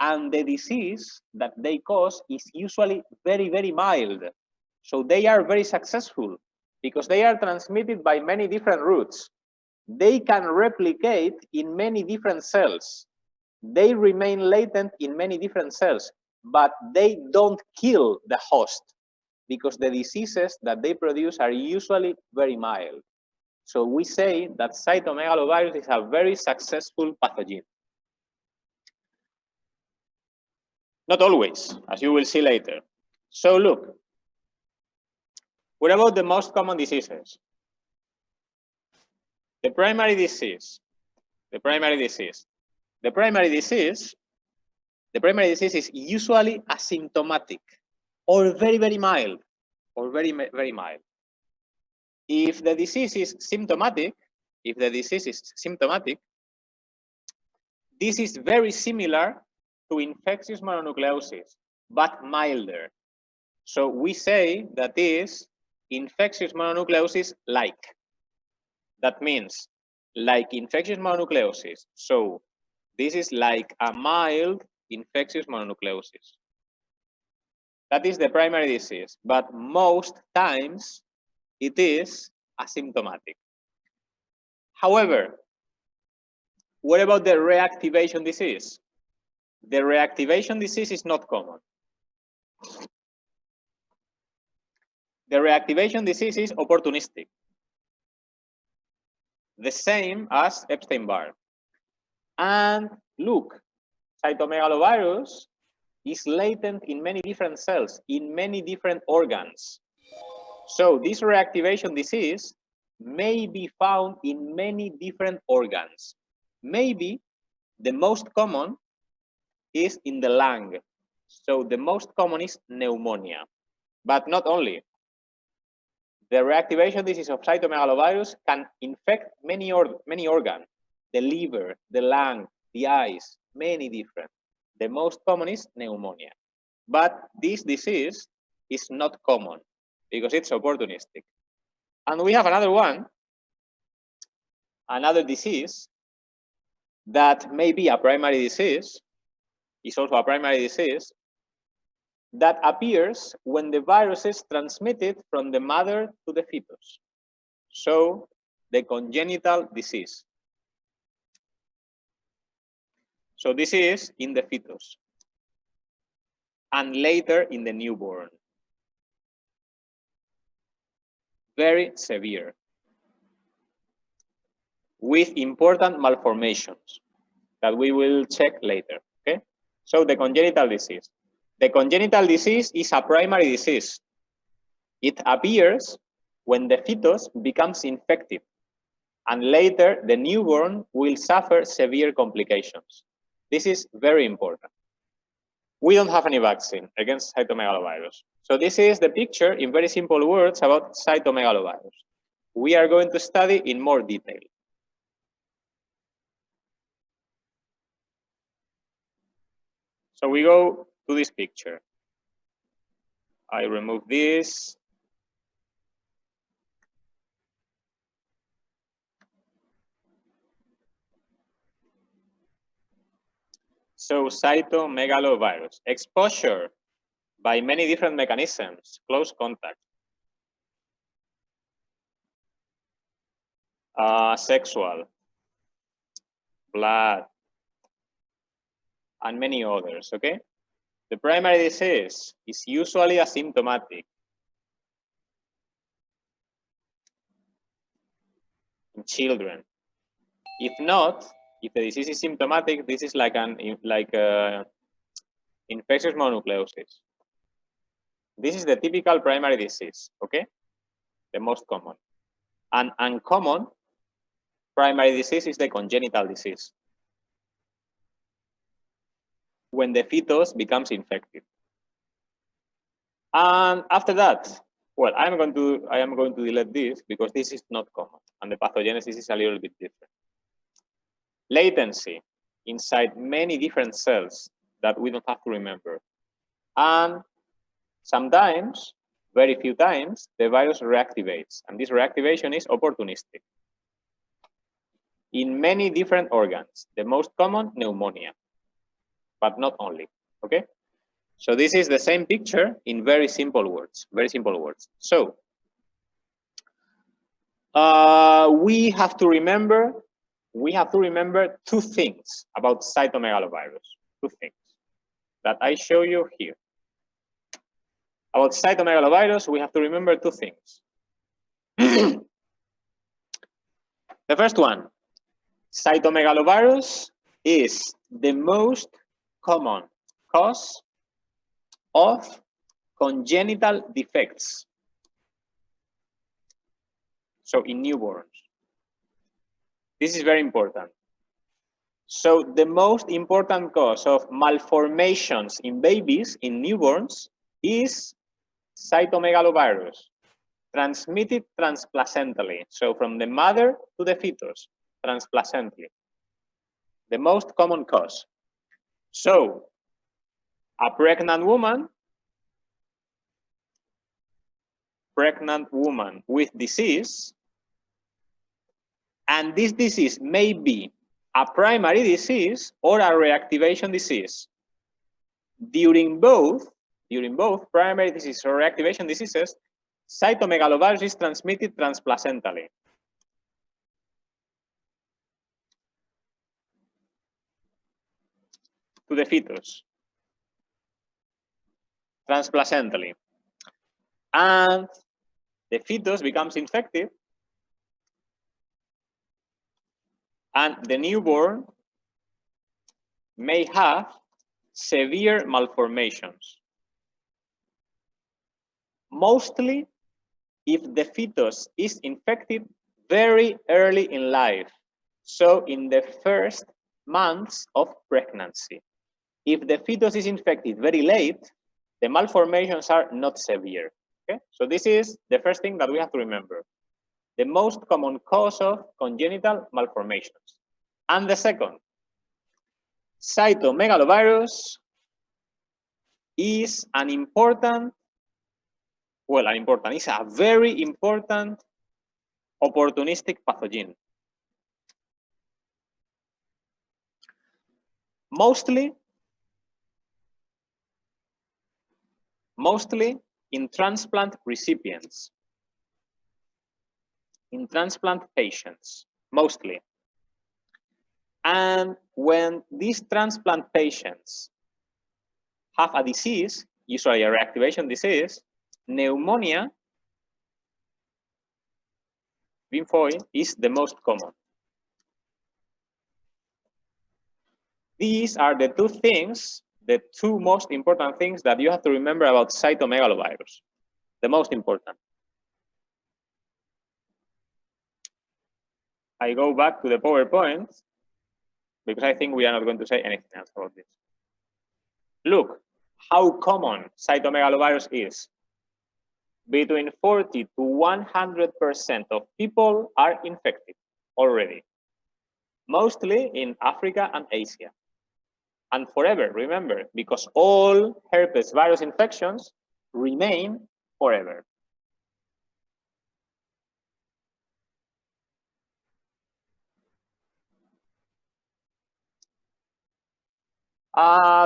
And the disease that they cause is usually very, very mild. So they are very successful because they are transmitted by many different routes. They can replicate in many different cells. They remain latent in many different cells, but they don't kill the host because the diseases that they produce are usually very mild. So we say that cytomegalovirus is a very successful pathogen. Not always, as you will see later. So look, what about the most common diseases? The primary disease is usually asymptomatic or very, very mild, or very, very mild. If the disease is symptomatic, this is very similar to infectious mononucleosis, but milder. So we say that is infectious mononucleosis-like. That means like infectious mononucleosis. So this is like a mild infectious mononucleosis. That is the primary disease, but most times it is asymptomatic. However, what about the reactivation disease? The reactivation disease is not common. The reactivation disease is opportunistic, the same as Epstein-Barr. And look, cytomegalovirus is latent in many different cells, in many different organs. So this reactivation disease may be found in many different organs. Maybe the most common is in the lung. So the most common is pneumonia, but not only. The reactivation disease of cytomegalovirus can infect many organs, the liver, the lung, the eyes, many different. The most common is pneumonia. But this disease is not common because it's opportunistic. And we have another one, another disease that may be a primary disease, is also a primary disease, that appears when the virus is transmitted from the mother to the fetus. So the congenital disease. So this is in the fetus and later in the newborn. Very severe, with important malformations that we will check later, okay? So the congenital disease. The congenital disease is a primary disease. It appears when the fetus becomes infected, and later the newborn will suffer severe complications. This is very important. We don't have any vaccine against cytomegalovirus. So this is the picture in very simple words about cytomegalovirus. We are going to study in more detail. So we go to this picture. I remove this. So cytomegalovirus, exposure by many different mechanisms, close contact, sexual, blood, and many others, okay? The primary disease is usually asymptomatic in children. If not, if the disease is symptomatic, this is like infectious mononucleosis. This is the typical primary disease, okay? The most common. An uncommon primary disease is the congenital disease, when the fetus becomes infected. And after that, well, I am going to delete this because this is not common, and the pathogenesis is a little bit different. Latency inside many different cells that we don't have to remember. And sometimes, very few times, the virus reactivates, and this reactivation is opportunistic. In many different organs, the most common, pneumonia, but not only, okay? So this is the same picture in very simple words, So we have to remember two things about cytomegalovirus, two things that I show you here. About cytomegalovirus, we have to remember two things. The first one, cytomegalovirus is the most common cause of congenital defects. So in newborns. This is very important. So the most important cause of malformations in babies, in newborns, is cytomegalovirus, transmitted transplacentally. So from the mother to the fetus, transplacentally. The most common cause. So a pregnant woman with disease, and this disease may be a primary disease or a reactivation disease. During both primary disease or reactivation diseases, cytomegalovirus is transmitted transplacentally. To the fetus. Transplacentally. And the fetus becomes infected, and the newborn may have severe malformations. Mostly if the fetus is infected very early in life, so in the first months of pregnancy. If the fetus is infected very late, the malformations are not severe. Okay? So this is the first thing that we have to remember. The most common cause of congenital malformations. And the second, cytomegalovirus is an important, it's a very important opportunistic pathogen. Mostly in transplant recipients, in transplant patients, mostly. And when these transplant patients have a disease, usually a reactivation disease, pneumonia, lymphoid, is the most common. These are the two things, the two most important things that you have to remember about cytomegalovirus. The most important. I go back to the PowerPoint because I think we are not going to say anything else about this. Look how common cytomegalovirus is. Between 40 to 100% of people are infected already, mostly in Africa and Asia. And forever, remember, because all herpes virus infections remain forever.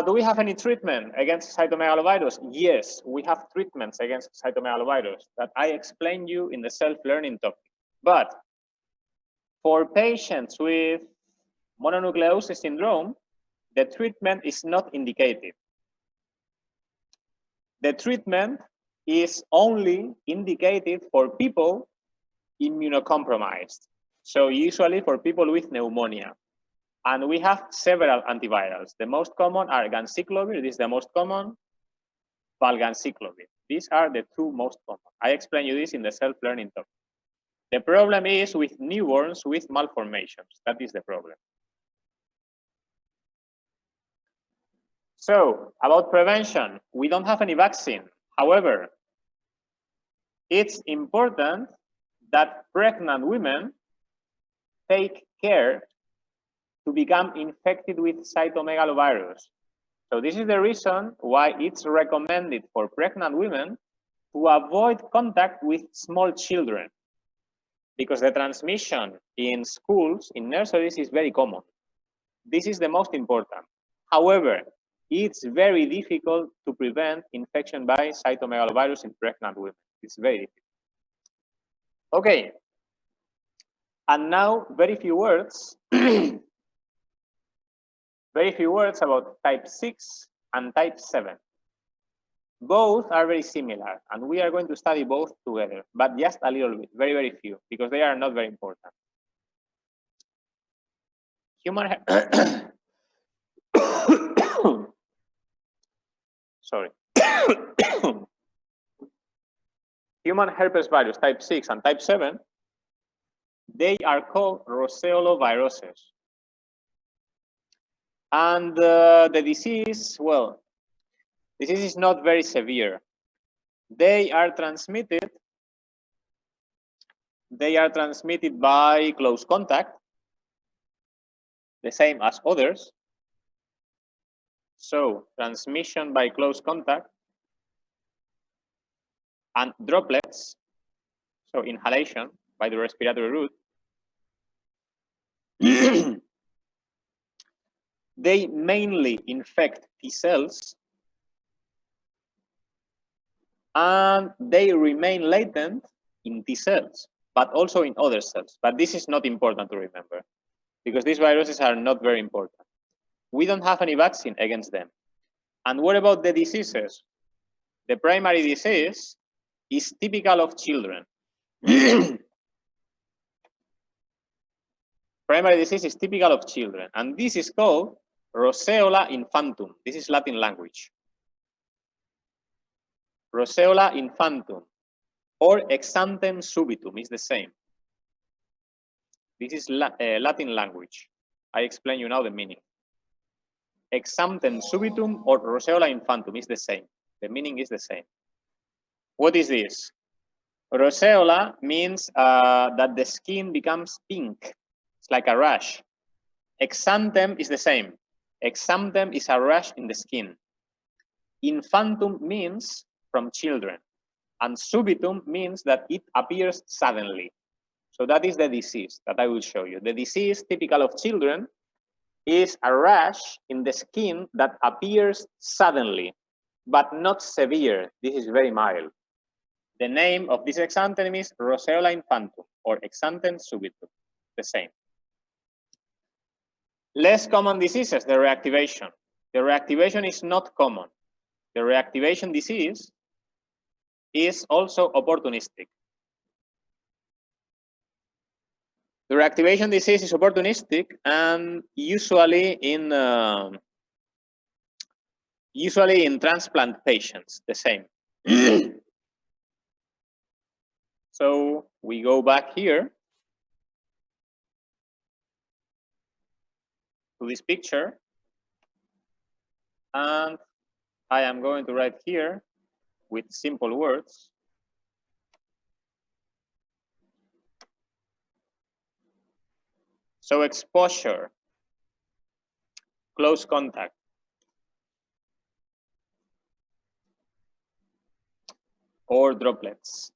Do we have any treatment against cytomegalovirus? Yes, we have treatments against cytomegalovirus that I explained you in the self-learning topic. But for patients with mononucleosis syndrome, the treatment is not indicated. The treatment is only indicated for people immunocompromised. So usually for people with pneumonia. And we have several antivirals. The most common are ganciclovir, this is the most common, valganciclovir. These are the two most common. I explain you this in the self-learning topic. The problem is with newborns with malformations. That is the problem. So, about prevention, we don't have any vaccine. However, it's important that pregnant women take care to become infected with cytomegalovirus. So this is the reason why it's recommended for pregnant women to avoid contact with small children, because the transmission in schools, in nurseries, is very common. This is the most important. However, it's very difficult to prevent infection by cytomegalovirus in pregnant women. It's very difficult. Okay. And now, very few words. Very few words about type 6 and type 7. Both are very similar, and we are going to study both together, but just a little bit, very, very few, because they are not very important. Sorry. Human herpes virus type 6 and type 7, they are called roseoloviruses. And the disease, well, disease is not very severe. They are transmitted by close contact, the same as others. So transmission by close contact and droplets, so inhalation by the respiratory route. They mainly infect T cells, and they remain latent in T cells, but also in other cells. But this is not important to remember, because these viruses are not very important. We don't have any vaccine against them. And what about the diseases? The primary disease is typical of children. Primary disease is typical of children, and this is called roseola infantum. This is Latin language. Roseola infantum, or exantem subitum, is the same. This is Latin language. I explain you now the meaning. Exantem subitum or roseola infantum is the same. The meaning is the same. What is this? Roseola means that the skin becomes pink. It's like a rash. Exantem is the same. Exantem is a rash in the skin. Infantum means from children. And subitum means that it appears suddenly. So that is the disease that I will show you. The disease typical of children is a rash in the skin that appears suddenly, but not severe. This is very mild. The name of this exantem is roseola infantum or exantem subitum, the same. Less common diseases, the reactivation. The reactivation is not common. The reactivation disease is also opportunistic. The reactivation disease is opportunistic and usually in transplant patients, the same. So we go back here to this picture, and I am going to write here with simple words. So exposure, close contact, or droplets.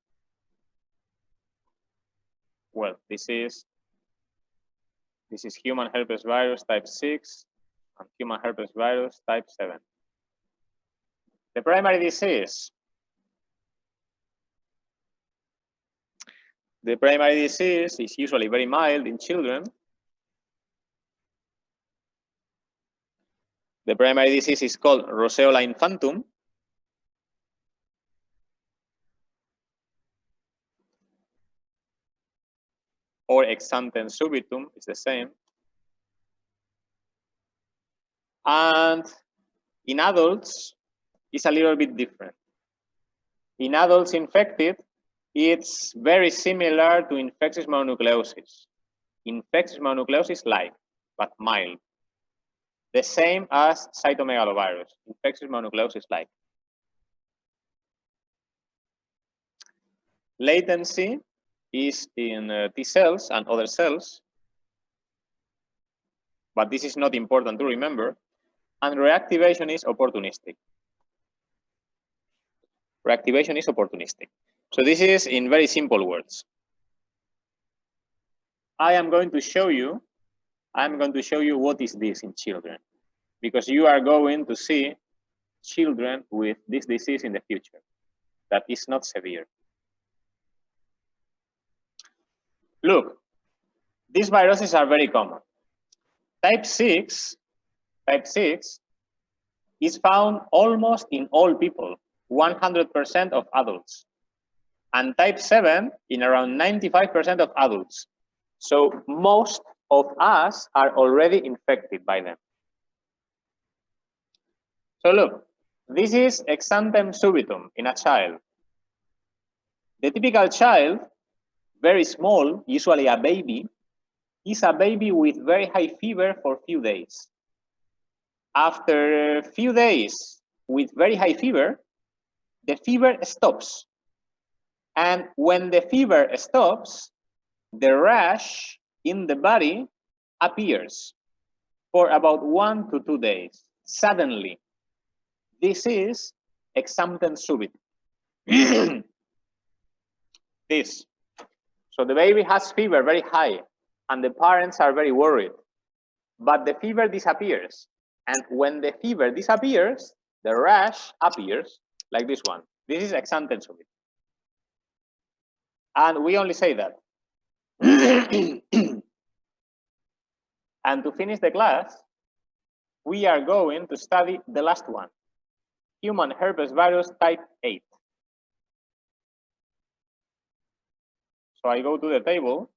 Well, this is human herpes virus type 6 and human herpes virus type 7. The primary disease. The primary disease is usually very mild in children. The primary disease is called Roseola infantum. Or exantem subitum is the same. And in adults, it's a little bit different. In adults infected, it's very similar to infectious mononucleosis. Infectious mononucleosis-like, but mild. The same as cytomegalovirus, infectious mononucleosis-like. Latency is in T cells and other cells, but this is not important to remember. And reactivation is opportunistic. Reactivation is opportunistic. So this is in very simple words. I am going to show you what is this in children, because you are going to see children with this disease in the future that is not severe. Look, these viruses are very common. Type 6 is found almost in all people, 100% of adults. And type 7 in around 95% of adults. So most of us are already infected by them. So look, this is exantem subitum in a child. The typical child, very small, usually a baby, is a baby with very high fever for a few days. After a few days with very high fever, the fever stops. And when the fever stops, the rash in the body appears for about 1 to 2 days. Suddenly, this is exantem subitum. This. So the baby has fever very high, and the parents are very worried. But the fever disappears. And when the fever disappears, the rash appears like this one. This is exantem subitum. And we only say that. And to finish the class, we are going to study the last one, human herpes virus type 8. So I go to the table.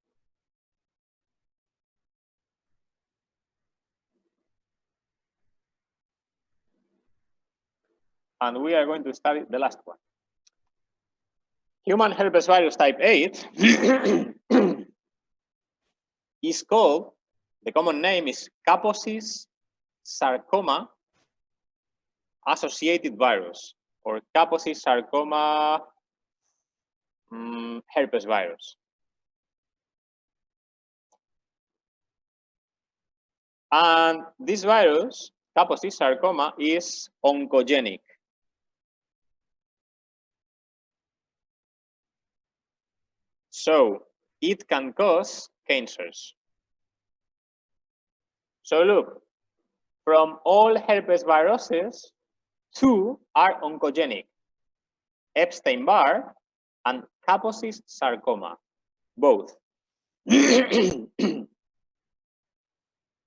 And we are going to study the last one. Human herpes virus type 8 is called, the common name is Kaposis sarcoma associated virus, or Kaposis sarcoma herpes virus. And this virus, Kaposis sarcoma, is oncogenic. So it can cause cancers. So look, from all herpes viruses, 2 are oncogenic, Epstein-Barr and Kaposis sarcoma, both.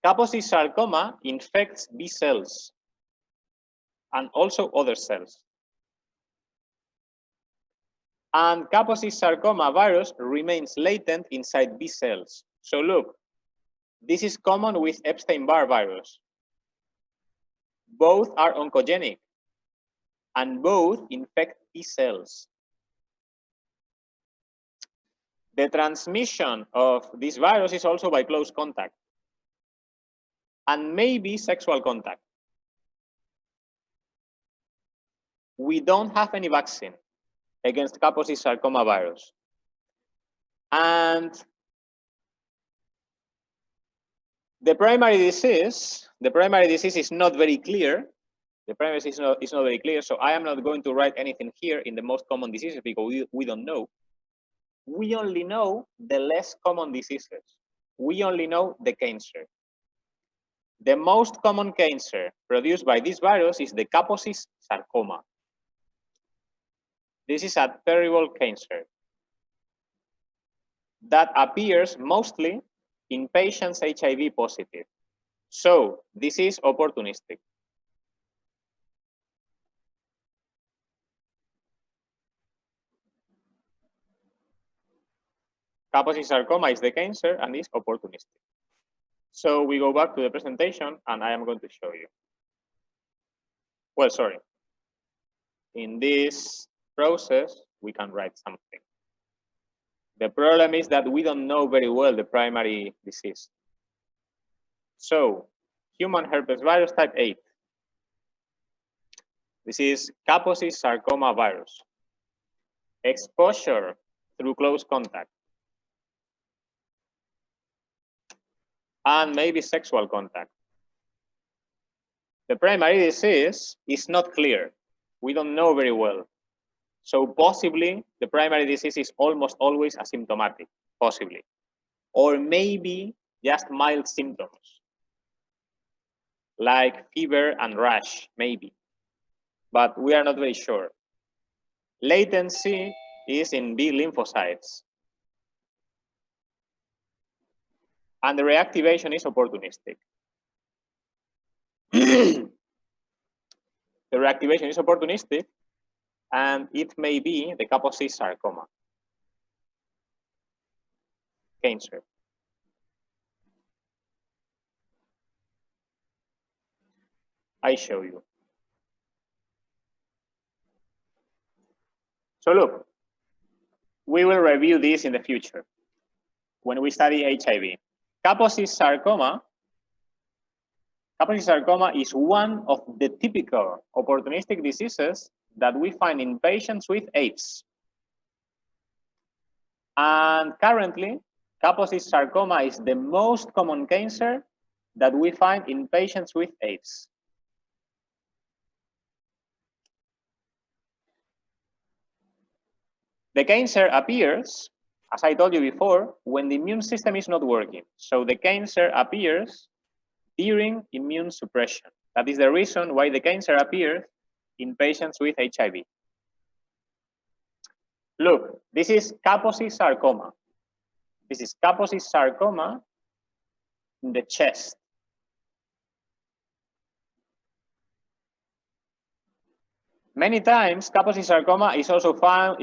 Kaposis sarcoma infects B cells and also other cells. And Kaposis sarcoma virus remains latent inside B cells. So look, this is common with Epstein-Barr virus. Both are oncogenic and both infect B cells. The transmission of this virus is also by close contact and maybe sexual contact. We don't have any vaccine against Kaposis sarcoma virus. And the primary disease is not very clear. The primary disease is not very clear, so I am not going to write anything here in the most common diseases because we don't know. We only know the less common diseases. We only know the cancer. The most common cancer produced by this virus is the Kaposis sarcoma. This is a terrible cancer that appears mostly in patients HIV positive. So this is opportunistic. Kaposi sarcoma is the cancer and is opportunistic. So we go back to the presentation and I am going to show you. Well, sorry. In this process, we can write something. The problem is that we don't know very well the primary disease. So, human herpes virus type 8. This is Kaposi sarcoma virus. Exposure through close contact. And maybe sexual contact. The primary disease is not clear. We don't know very well. So possibly the primary disease is almost always asymptomatic, possibly. Or maybe just mild symptoms, like fever and rash, maybe. But we are not very sure. Latency is in B lymphocytes. And the reactivation is opportunistic. The reactivation is opportunistic, and it may be the Kaposi sarcoma cancer. I show you. So look, we will review this in the future when we study HIV. Kaposi sarcoma is one of the typical opportunistic diseases that we find in patients with AIDS. And currently, Kaposi sarcoma is the most common cancer that we find in patients with AIDS. The cancer appears, as I told you before, when the immune system is not working. So the cancer appears during immune suppression. That is the reason why the cancer appears in patients with HIV. Look, this is Kaposi sarcoma. This is Kaposi sarcoma in the chest. Many times, Kaposi sarcoma is also found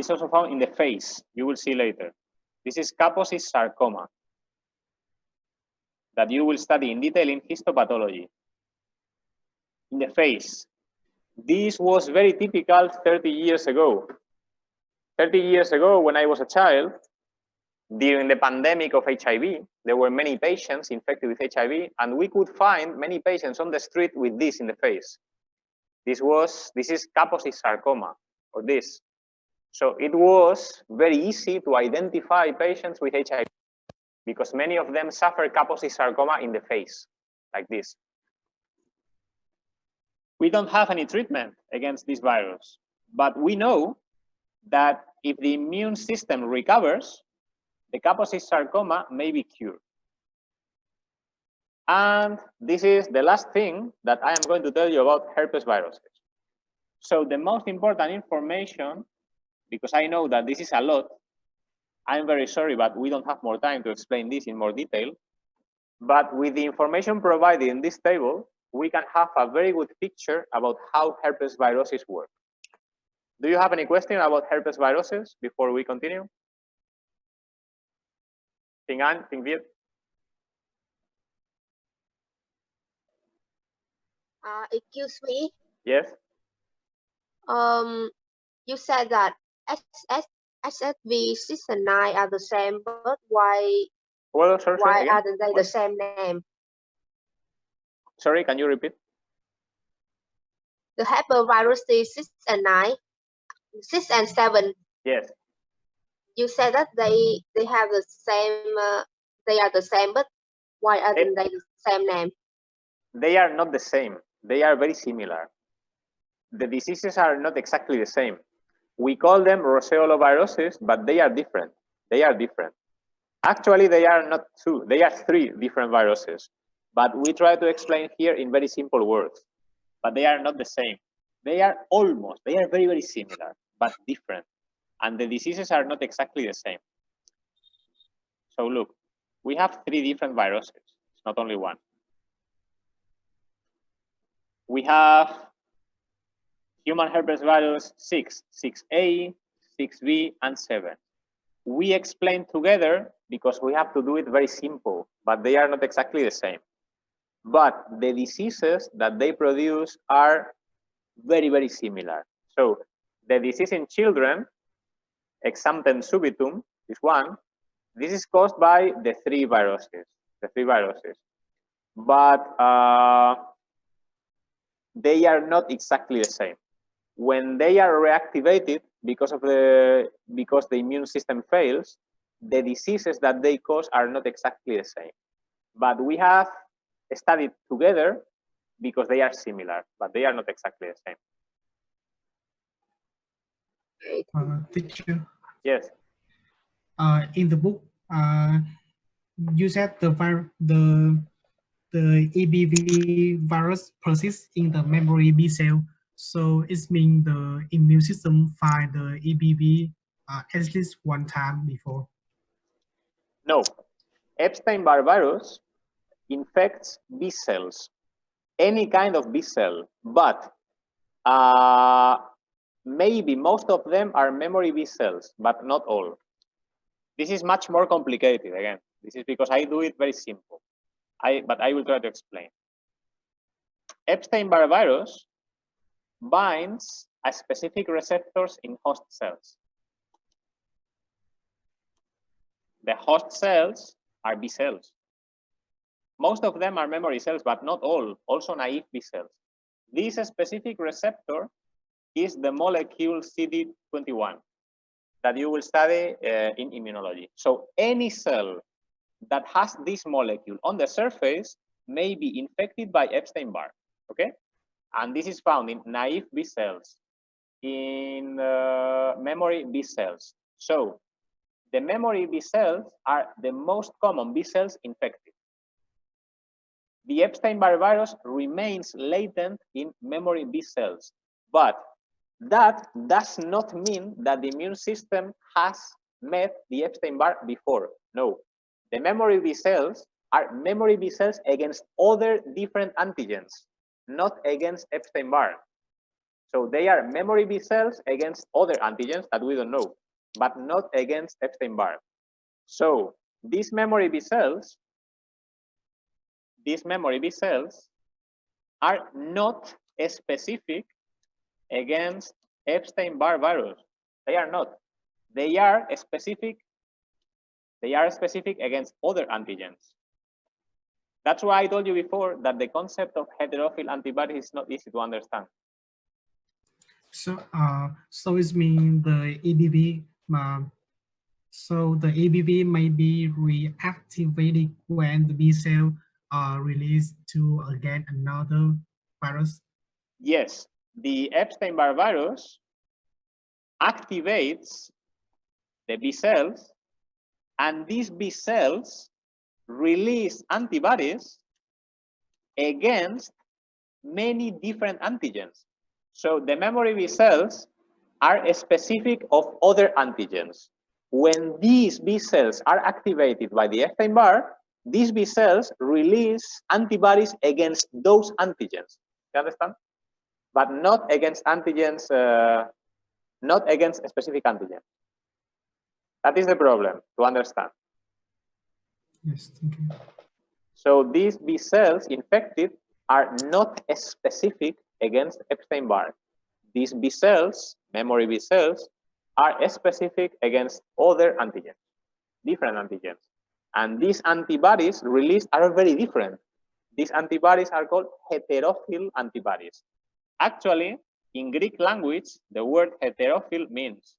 in the face. You will see later. This is Kaposi sarcoma that you will study in detail in histopathology. In the face. This was very typical 30 years ago. 30 years ago, when I was a child, during the pandemic of HIV, there were many patients infected with HIV, and we could find many patients on the street with this in the face. This is Kaposi sarcoma, or this. So it was very easy to identify patients with HIV because many of them suffer Kaposi sarcoma in the face, like this. We don't have any treatment against this virus, but we know that if the immune system recovers, the Kaposi sarcoma may be cured. And this is the last thing that I am going to tell you about herpes viruses. So the most important information, because I know that this is a lot, I'm very sorry, but we don't have more time to explain this in more detail. But with the information provided in this table, we can have a very good picture about how herpes viruses work. Do you have any question about herpes viruses before we continue? Ting An, Ting Viet? Excuse me. Yes. You said that SSV 6 and 9 are the same, but why? Well, sorry, why are they the same name? Sorry, can you repeat? The herpesviruses 6 and 9, 6 and 7. Yes. You said that they have the same. They are the same, but why are they the same name? They are not the same. They are very similar. The diseases are not exactly the same. We call them roseoloviruses, but they are different. They are different. Actually, they are not two. They are three different viruses. But we try to explain here in very simple words. But they are not the same. They are almost. They are very, very similar, but different. And the diseases are not exactly the same. So look, we have three different viruses. It's not only one. We have human herpes virus 6, 6A, 6B, and 7. we explain together because we have to do it very simple, but they are not exactly the same. But the diseases that they produce are very, very similar. So the disease in children, exantem subitum, is one. This is caused by the three viruses. But they are not exactly the same. When they are reactivated because the immune system fails, the diseases that they cause are not exactly the same. But we have studied together because they are similar, but they are not exactly the same. Teacher. Yes. In the book, you said the EBV virus persists in the memory B cell. So it means the immune system find the EBV at least one time before. No, Epstein-Barr virus infects B cells, any kind of B cell, but maybe most of them are memory B cells, but not all. This is much more complicated again. This is because I do it very simple. But I will try to explain. Epstein-Barr virus binds a specific receptors in host cells. The host cells are B cells. Most of them are memory cells, but not all, also naive B cells. This specific receptor is the molecule CD21 that you will study in immunology. So any cell that has this molecule on the surface may be infected by Epstein-Barr, okay? And this is found in naive B cells, in memory B cells. So the memory B cells are the most common B cells infected. The Epstein-Barr virus remains latent in memory B cells, but that does not mean that the immune system has met the Epstein-Barr before. No, the memory B cells are memory B cells against other different antigens, not against Epstein-Barr. So they are memory B cells against other antigens that we don't know, but not against Epstein-Barr. So these memory B cells are not specific against Epstein-Barr virus. They are not. They are specific against other antigens. That's why I told you before that the concept of heterophile antibodies is not easy to understand. So, so it means the EBV. So the EBV may be reactivated when the B cell are released to again another virus. Yes, the Epstein-Barr virus activates the B cells, and these B cells release antibodies against many different antigens. So the memory B cells are specific of other antigens. When these B cells are activated by the Epstein-Barr, these B cells release antibodies against those antigens. You understand? But not against antigens, not against a specific antigen. That is the problem to understand. Yes, thank you. So these B cells infected are not specific against Epstein-Barr. These B cells, memory B cells, are specific against other antigens, different antigens. And these antibodies released are very different. These antibodies are called heterophile antibodies. Actually, in Greek language, the word heterophile means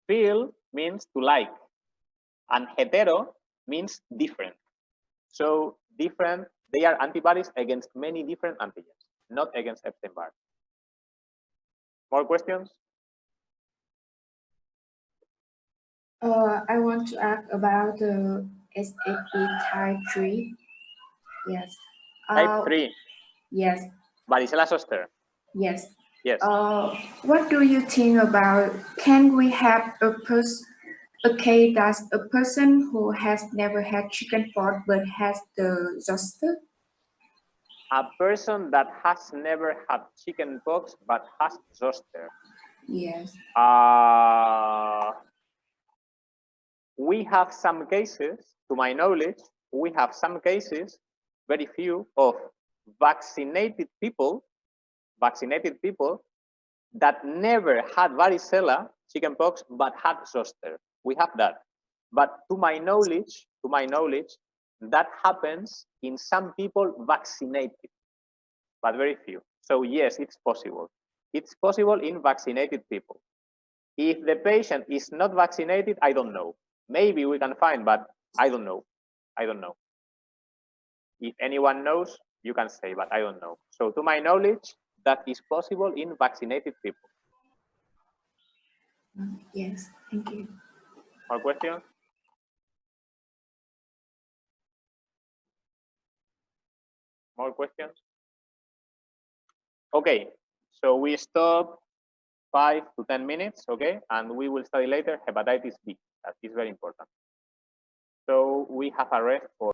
phil means to like, and hetero means different. So different, they are antibodies against many different antigens, not against Epstein-Barr. More questions? I want to ask about the SAP type 3. Yes. Type 3. Yes. Varicella zoster. Yes. Yes. What do you think about, can we have a case that a person who has never had chickenpox but has the zoster? A person that has never had chickenpox but has zoster. Yes. we have some cases, to my knowledge, we have some cases, very few, of vaccinated people that never had varicella, chickenpox, but had zoster. We have that. But to my knowledge, that happens in some people vaccinated, but very few. So yes, it's possible. It's possible in vaccinated people. If the patient is not vaccinated, I don't know. Maybe we can find, but I don't know. I don't know. If anyone knows, you can say, but I don't know. So to my knowledge, that is possible in vaccinated people. Yes, thank you. More questions? More questions? Okay, so we stop 5 to 10 minutes, okay? And we will study later hepatitis B. That is very important. So we have a rest for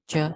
Teacher.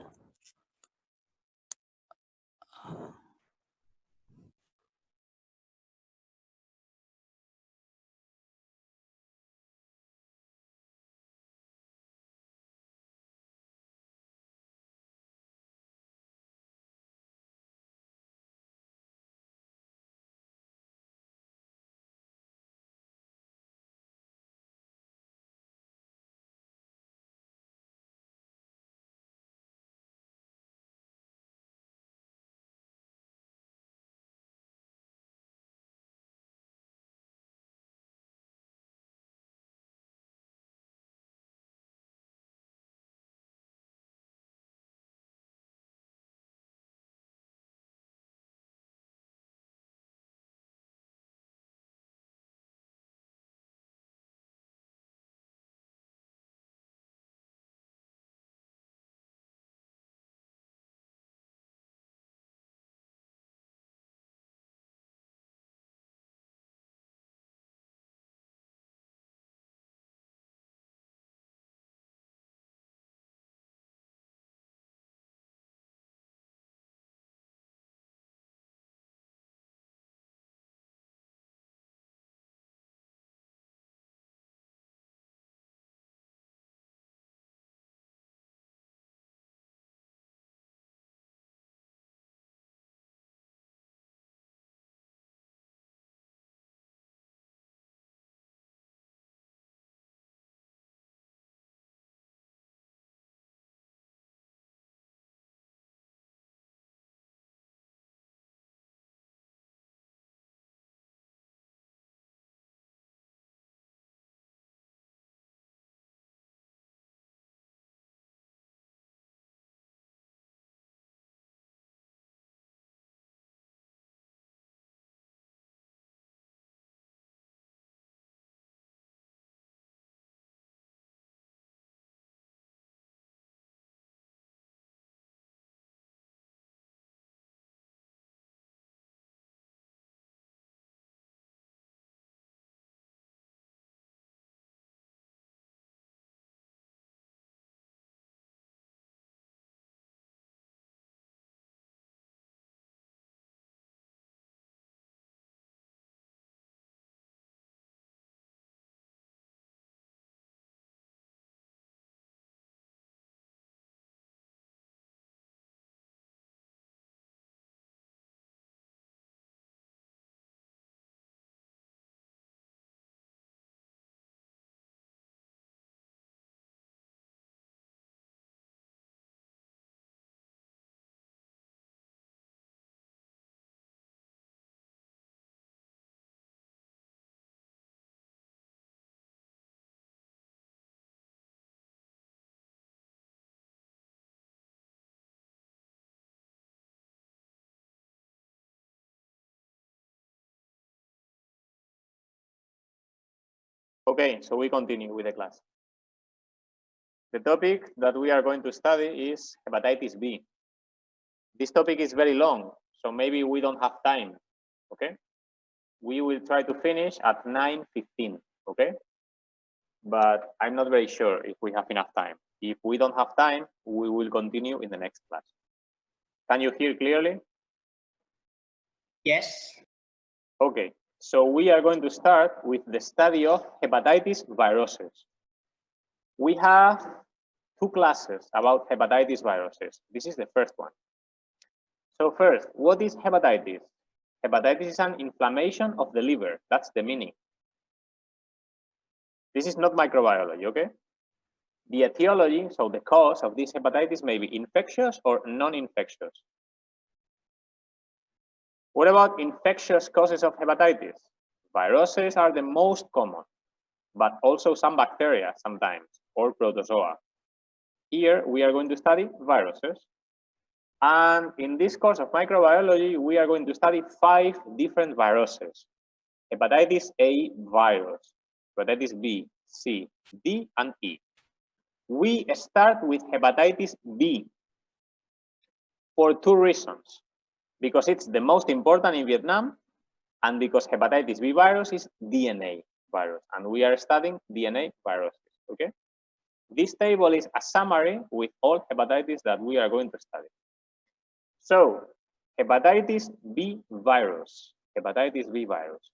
Okay, so we continue with the class. The topic that we are going to study is hepatitis B. This topic is very long, so maybe we don't have time, okay? We will try to finish at 9:15, okay? But I'm not very sure if we have enough time. If we don't have time, we will continue in the next class. Can you hear clearly? Yes. Okay, so we are going to start with the study of hepatitis viruses. We have two classes about hepatitis viruses. This is the first one. So first, what is hepatitis? Hepatitis is an inflammation of the liver. That's the meaning. This is not microbiology, okay? The etiology, so the cause of this hepatitis may be infectious or non-infectious. What about infectious causes of hepatitis? Viruses are the most common, but also some bacteria sometimes, or protozoa. Here, we are going to study viruses. And in this course of microbiology, we are going to study 5 different viruses. Hepatitis A virus, hepatitis B, C, D, and E. We start with hepatitis B for 2 reasons. Because it's the most important in Vietnam, and because hepatitis B virus is DNA virus, and we are studying DNA viruses, okay? This table is a summary with all hepatitis that we are going to study. So, hepatitis B virus. Hepatitis B virus.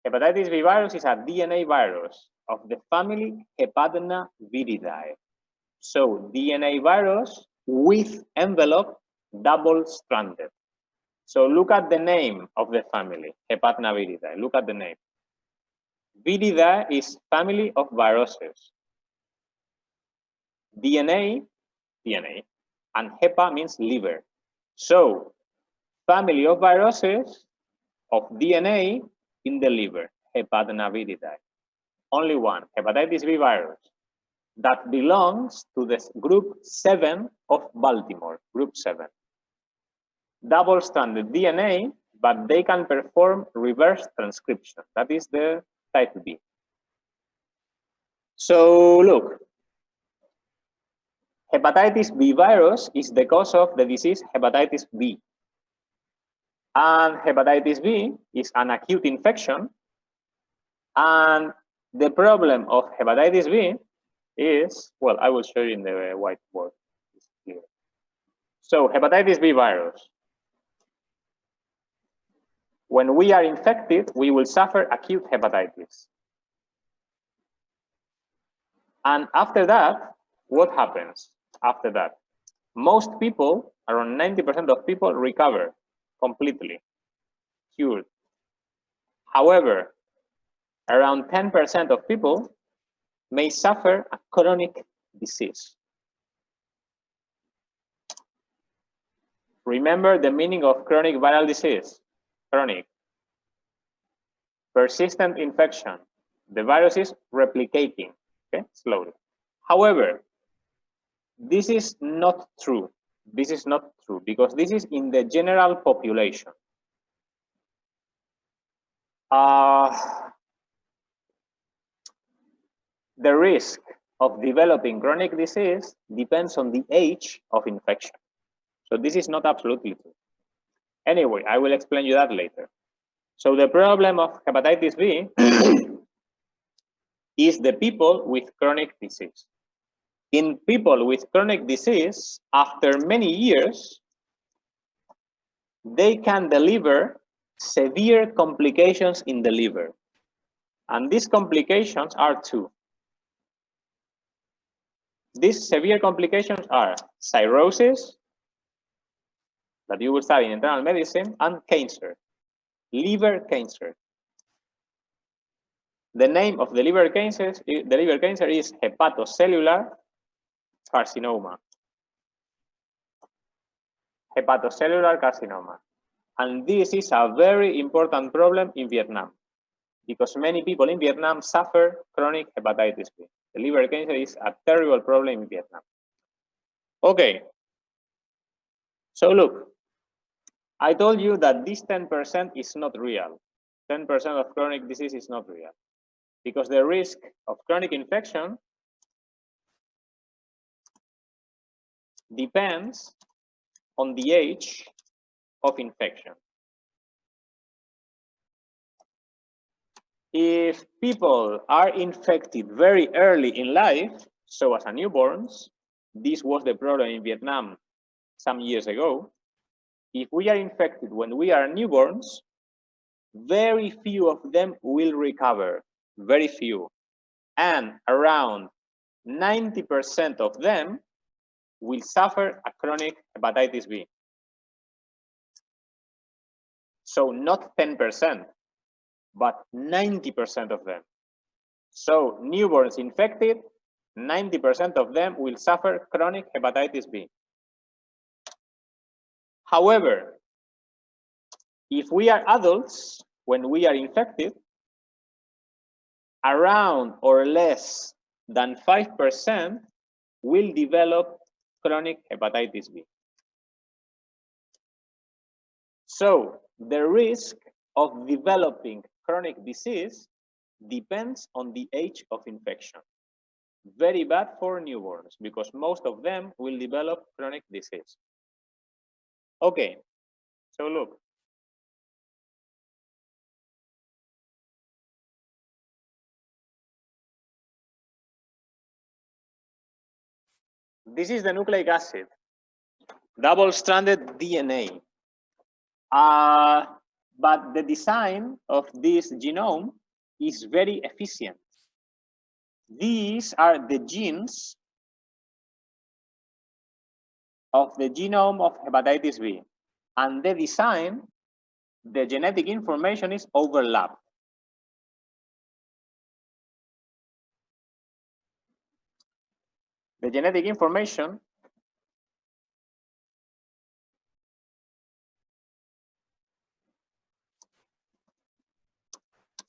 Hepatitis B virus is a DNA virus of the family Hepatnaviridae. So, DNA virus with envelope double-stranded. So, look at the name of the family, Hepatnaviridae. Look at the name. Viridae is family of viruses. DNA, and hepa means liver. So, family of viruses of DNA in the liver, Hepatnaviridae. Only one, hepatitis B virus, that belongs to the group 7 of Baltimore, group 7. Double-stranded DNA, but they can perform reverse transcription. That is the type B. So, look. Hepatitis B virus is the cause of the disease hepatitis B. And hepatitis B is an acute infection. And the problem of hepatitis B is, well, I will show you in the whiteboard. So, hepatitis B virus. When we are infected, we will suffer acute hepatitis. And after that, what happens? After that, most people, around 90% of people, recover completely, cured. However, around 10% of people may suffer a chronic disease. Remember the meaning of chronic viral disease? Chronic. Persistent infection. The virus is replicating, okay, slowly. However, this is not true. This is not true because this is in the general population. The risk of developing chronic disease depends on the age of infection. So this is not absolutely true. Anyway, I will explain you that later. So the problem of hepatitis B is the people with chronic disease. In people with chronic disease, after many years, they can deliver severe complications in the liver. And these complications are two. These severe complications are cirrhosis, that you will study in internal medicine, and cancer, liver cancer. The name of the liver cancer is hepatocellular carcinoma. Hepatocellular carcinoma. And this is a very important problem in Vietnam because many people in Vietnam suffer chronic hepatitis B. The liver cancer is a terrible problem in Vietnam. Okay. So look, I told you that this 10% is not real. 10% of chronic disease is not real because the risk of chronic infection depends on the age of infection. If people are infected very early in life, so as a newborns, this was the problem in Vietnam some years ago. If we are infected when we are newborns, very few of them will recover, very few. And around 90% of them will suffer a chronic hepatitis B. So not 10%, but 90% of them. So newborns infected, 90% of them will suffer chronic hepatitis B. However, if we are adults, when we are infected, around or less than 5% will develop chronic hepatitis B. So the risk of developing chronic disease depends on the age of infection. Very bad for newborns because most of them will develop chronic disease. Okay, so look. This is the nucleic acid, double-stranded DNA. But the design of this genome is very efficient. These are the genes of the genome of hepatitis B, and the design, the genetic information is overlapped. The genetic information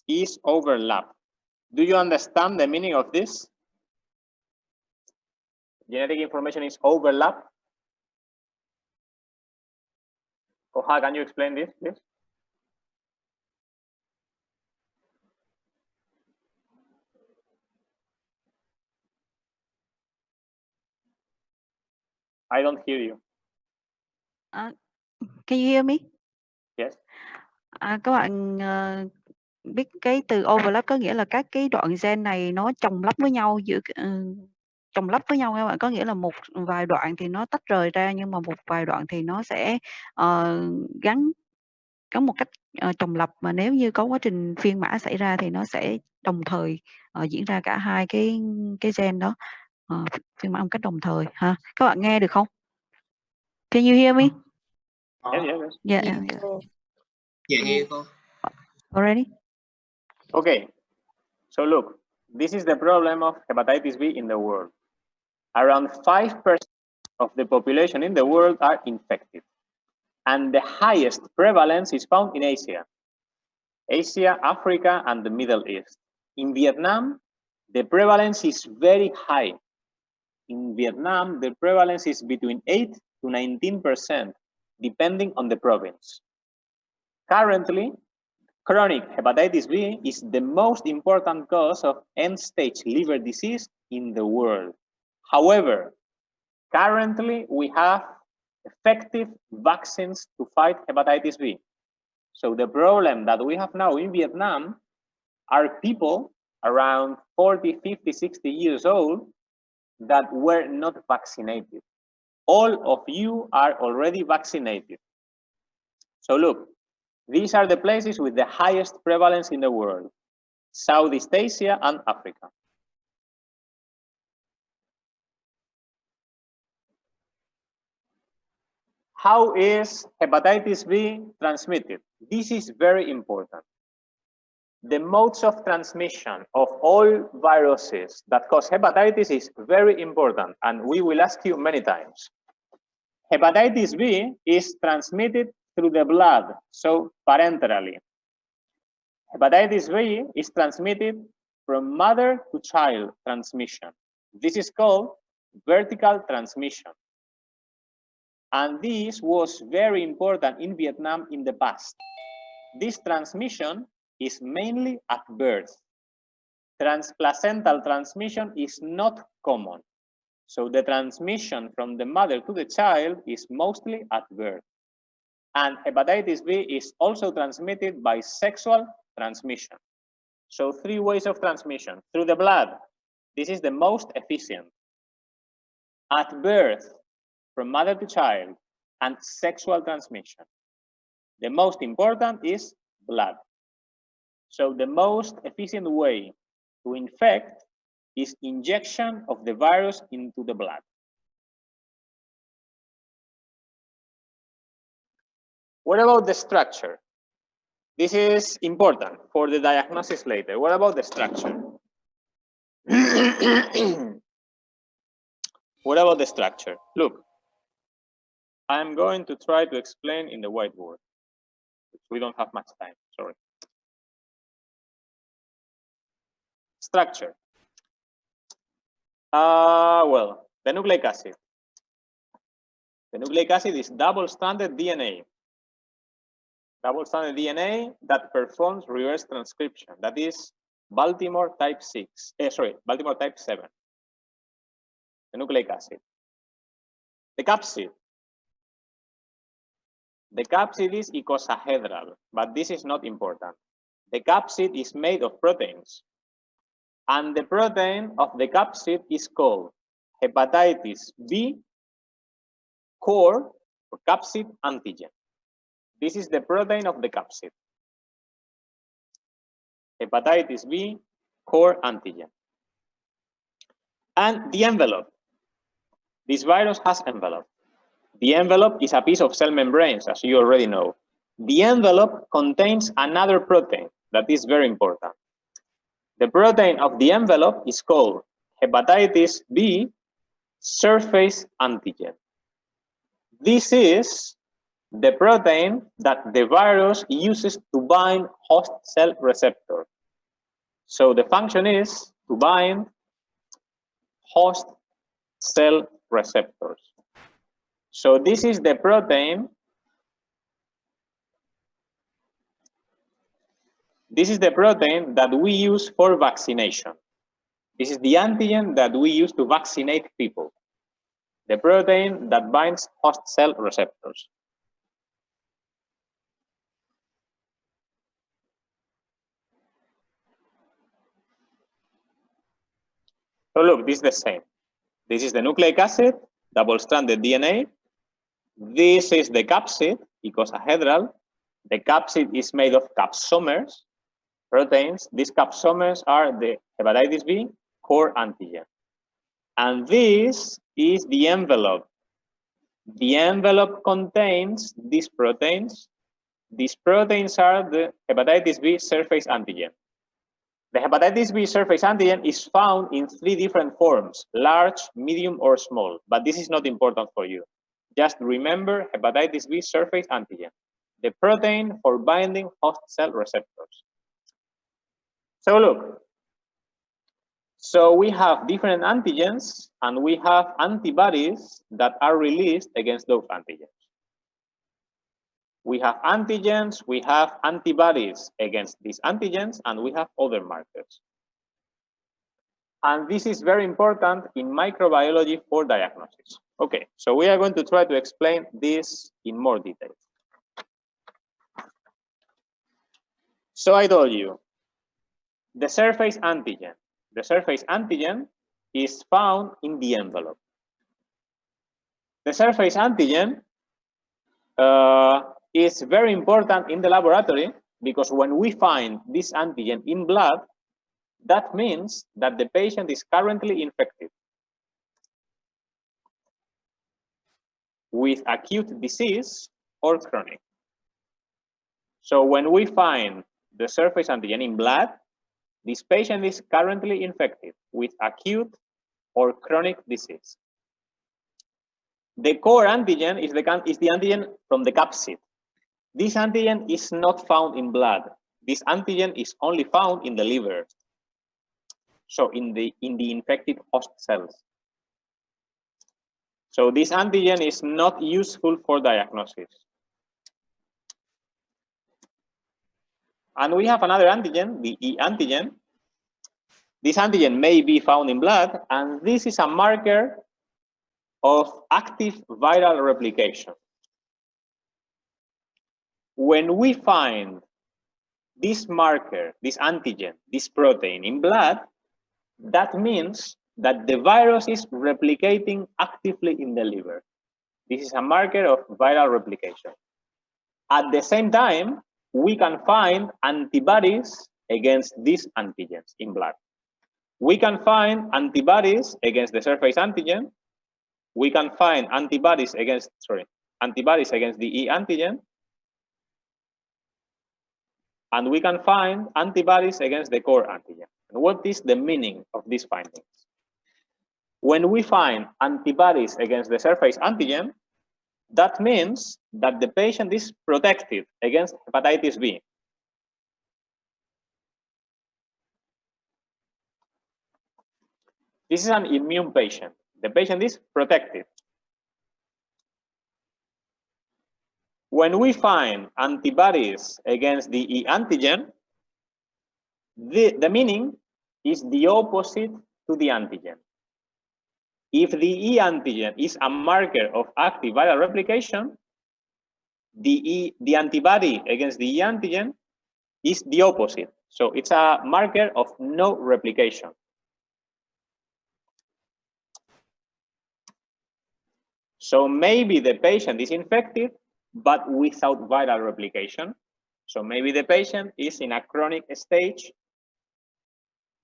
is overlapped. Do you understand the meaning of this? Genetic information is overlapped. Koha, can you explain this, please? I don't hear you. Can you hear me? Yes. Các bạn biết cái từ overlap có nghĩa là các cái đoạn gen này nó chồng lắp với nhau, chồng lắp với nhau các bạn, có nghĩa là một vài đoạn thì nó tách rời ra, nhưng mà một vài đoạn thì nó sẽ gắn một cách chồng lặp, mà nếu như có quá trình phiên mã xảy ra thì nó sẽ đồng thời diễn ra cả hai cái gen đó, phiên mã một cách đồng thời ha. Các bạn nghe được không? Can you hear me? Yes. Yeah. Dạ nghe cô. Already? Okay. So look, this is the problem of hepatitis B in the world. Around 5% of the population in the world are infected. And the highest prevalence is found in Asia, Africa, and the Middle East. In Vietnam, the prevalence is very high. In Vietnam, the prevalence is between 8 to 19%, depending on the province. Currently, chronic hepatitis B is the most important cause of end-stage liver disease in the world. However, currently we have effective vaccines to fight hepatitis B. So the problem that we have now in Vietnam are people around 40, 50, 60 years old that were not vaccinated. All of you are already vaccinated. So look, these are the places with the highest prevalence in the world: Southeast Asia and Africa. How is hepatitis B transmitted? This is very important. The modes of transmission of all viruses that cause hepatitis is very important, and we will ask you many times. Hepatitis B is transmitted through the blood, so parenterally. Hepatitis B is transmitted from mother to child transmission. This is called vertical transmission. And this was very important in Vietnam in the past. This transmission is mainly at birth. Transplacental transmission is not common. So the transmission from the mother to the child is mostly at birth. And hepatitis B is also transmitted by sexual transmission. So 3 ways of transmission: through the blood, this is the most efficient; at birth, from mother to child; and sexual transmission. The most important is blood. So the most efficient way to infect is injection of the virus into the blood. What about the structure? This is important for the diagnosis later. What about the structure? What about the structure? Look, I'm going to try to explain in the whiteboard. We don't have much time, sorry. Structure. Well, the nucleic acid. The nucleic acid is double-stranded DNA. Double-stranded DNA that performs reverse transcription. That is Baltimore type 6. Baltimore type 7. The nucleic acid. The capsid. The capsid is icosahedral, but this is not important. The capsid is made of proteins, and the protein of the capsid is called hepatitis B core or capsid antigen. This is the protein of the capsid. Hepatitis B core antigen. And the envelope. This virus has envelope. The envelope is a piece of cell membranes, as you already know. The envelope contains another protein that is very important. The protein of the envelope is called hepatitis B surface antigen. This is the protein that the virus uses to bind host cell receptor. So the function is to bind host cell receptors. So this is the protein. This is the protein that we use for vaccination. This is the antigen that we use to vaccinate people. The protein that binds host cell receptors. So look, this is the same. This is the nucleic acid, double-stranded DNA. This is the capsid, icosahedral. The capsid is made of capsomers, proteins. These capsomers are the hepatitis B core antigen. And this is the envelope. The envelope contains these proteins. These proteins are the hepatitis B surface antigen. The hepatitis B surface antigen is found in 3 different forms, large, medium, or small, but this is not important for you. Just remember hepatitis B surface antigen, the protein for binding host cell receptors. So look, so we have different antigens and we have antibodies that are released against those antigens. We have antigens, we have antibodies against these antigens, and we have other markers. And this is very important in microbiology for diagnosis. Okay, so we are going to try to explain this in more detail. So I told you, the surface antigen. The surface antigen is found in the envelope. The surface antigen is very important in the laboratory because when we find this antigen in blood, that means that the patient is currently infected with acute disease or chronic. So when we find the surface antigen in blood, this patient is currently infected with acute or chronic disease. The core antigen is the antigen from the capsid. This antigen is not found in blood. This antigen is only found in the liver. So in the infected host cells. So this antigen is not useful for diagnosis. And we have another antigen, the E antigen. This antigen may be found in blood, and this is a marker of active viral replication. When we find this marker, this antigen, this protein in blood, that means that the virus is replicating actively in the liver. This is a marker of viral replication. At the same time, we can find antibodies against these antigens in blood. We can find antibodies against the surface antigen. We can find antibodies against the E antigen. And we can find antibodies against the core antigen. And what is the meaning of these findings? When we find antibodies against the surface antigen, that means that the patient is protected against hepatitis B. This is an immune patient. The patient is protected. When we find antibodies against the E antigen, the meaning is the opposite to the antigen. If the E antigen is a marker of active viral replication, the antibody against the E antigen is the opposite. So it's a marker of no replication. So maybe the patient is infected, but without viral replication. So maybe the patient is in a chronic stage,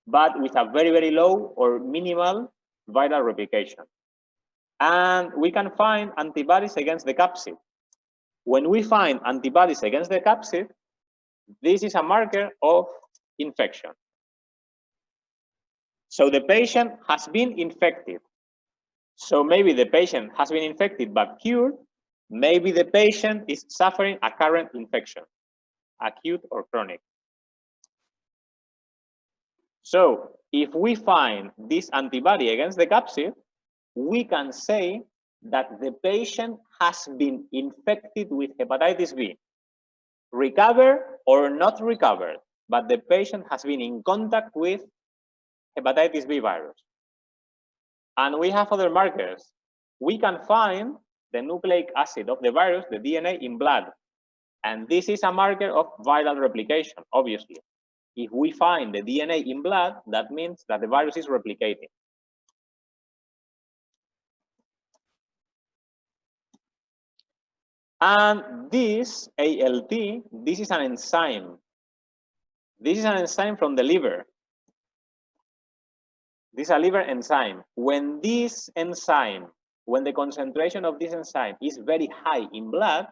but with a very, very low or minimal viral replication. And we can find antibodies against the capsid. When we find antibodies against the capsid, this is a marker of infection. So the patient has been infected. So maybe the patient has been infected but cured. Maybe the patient is suffering a current infection, acute or chronic. So if we find this antibody against the capsid, we can say that the patient has been infected with hepatitis B, recovered or not recovered, but the patient has been in contact with hepatitis B virus. And we have other markers. We can find the nucleic acid of the virus, the DNA, in blood. And this is a marker of viral replication, obviously. If we find the DNA in blood, that means that the virus is replicating. And this ALT, this is an enzyme. This is an enzyme from the liver. This is a liver enzyme. When this enzyme, when the concentration of this enzyme is very high in blood,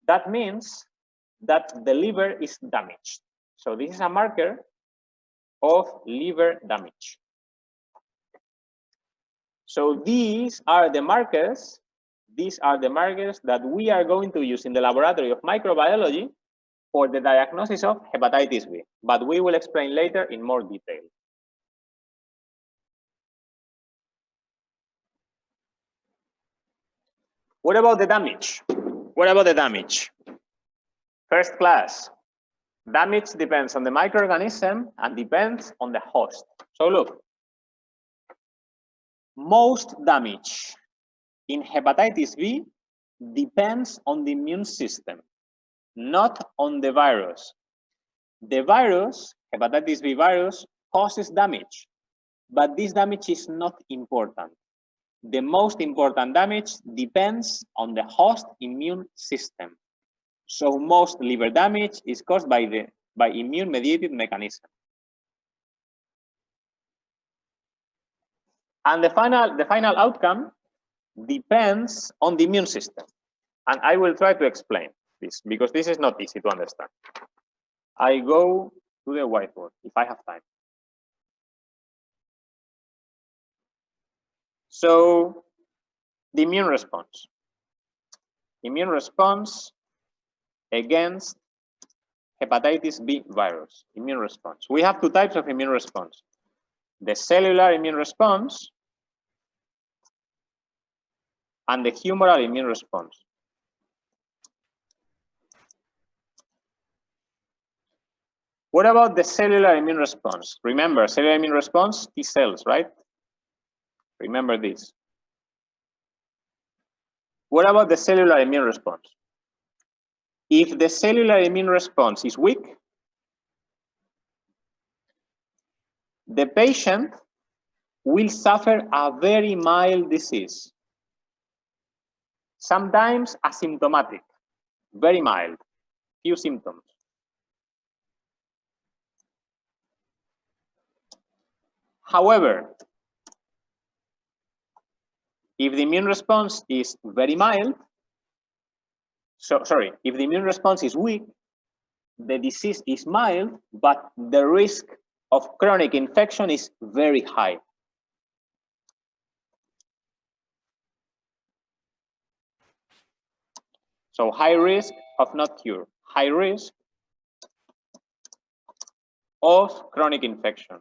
that means that the liver is damaged. So this is a marker of liver damage. So these are the markers. These are the markers that we are going to use in the laboratory of microbiology for the diagnosis of hepatitis B, but we will explain later in more detail. What about the damage? What about the damage? First class, damage depends on the microorganism and depends on the host. So look, most damage in hepatitis B depends on the immune system, not on the virus. The virus, hepatitis B virus, causes damage, but this damage is not important. The most important damage depends on the host immune system. So most liver damage is caused by immune-mediated mechanism. And the final outcome depends on the immune system. And I will try to explain this because this is not easy to understand. I go to the whiteboard if I have time. So the immune response. Immune response against hepatitis B virus. Immune response. We have two types of immune response. The cellular immune response and the humoral immune response. What about the cellular immune response? Remember, cellular immune response, T cells, right? Remember this. What about the cellular immune response? If the cellular immune response is weak, the patient will suffer a very mild disease, sometimes asymptomatic, very mild, few symptoms. However, if the immune response is very mild, if the immune response is weak, the disease is mild, but the risk of chronic infection is very high. So high risk of not cure, high risk of chronic infection.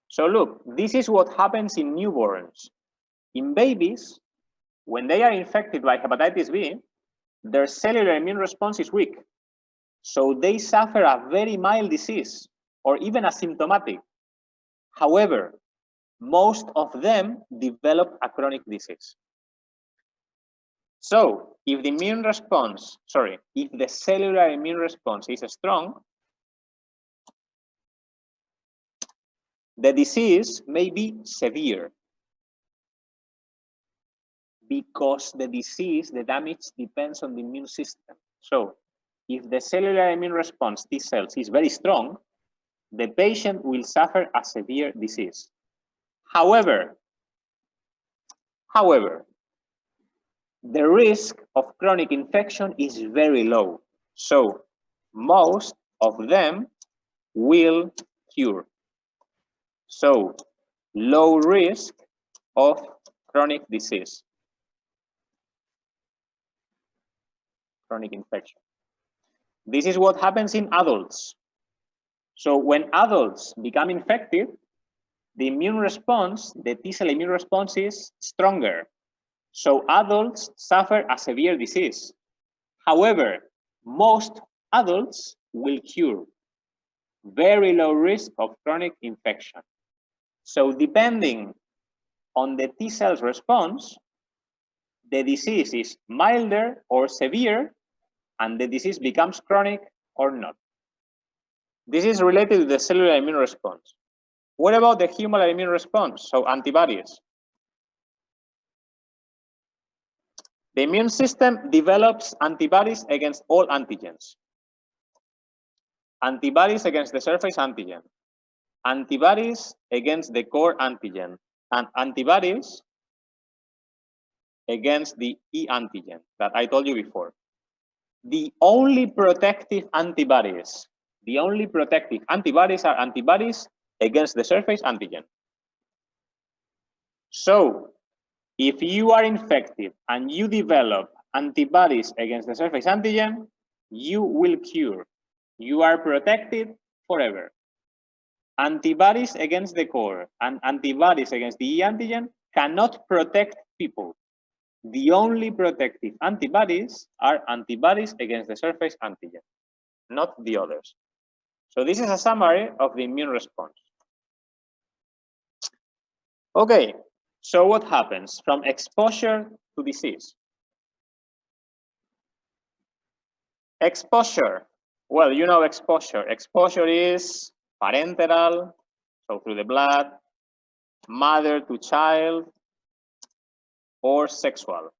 So look, this is what happens in newborns. In babies, when they are infected by hepatitis B, their cellular immune response is weak. So they suffer a very mild disease or even asymptomatic. However, most of them develop a chronic disease. So if the immune response, if the cellular immune response is strong, the disease may be severe because the disease, the damage depends on the immune system. So if the cellular immune response, T cells, is very strong, the patient will suffer a severe disease. However, the risk of chronic infection is very low. So most of them will cure. So low risk of chronic disease, chronic infection. This is what happens in adults. So when adults become infected, the immune response, the T cell immune response is stronger. So adults suffer a severe disease. However, most adults will cure. Very low risk of chronic infection. So depending on the T cells response, the disease is milder or severe, and the disease becomes chronic or not. This is related to the cellular immune response. What about the humoral immune response? So antibodies. The immune system develops antibodies against all antigens. Antibodies against the surface antigen, antibodies against the core antigen, and antibodies against the E antigen that I told you before. The only protective antibodies are antibodies against the surface antigen. So if you are infected and you develop antibodies against the surface antigen, you will cure. You are protected forever. Antibodies against the core and antibodies against the E antigen cannot protect people. The only protective antibodies are antibodies against the surface antigen, not the others. So this is a summary of the immune response. Okay, so what happens from exposure to disease? Exposure. Well, you know exposure. Exposure is parenteral, so through the blood, mother to child, or sexual.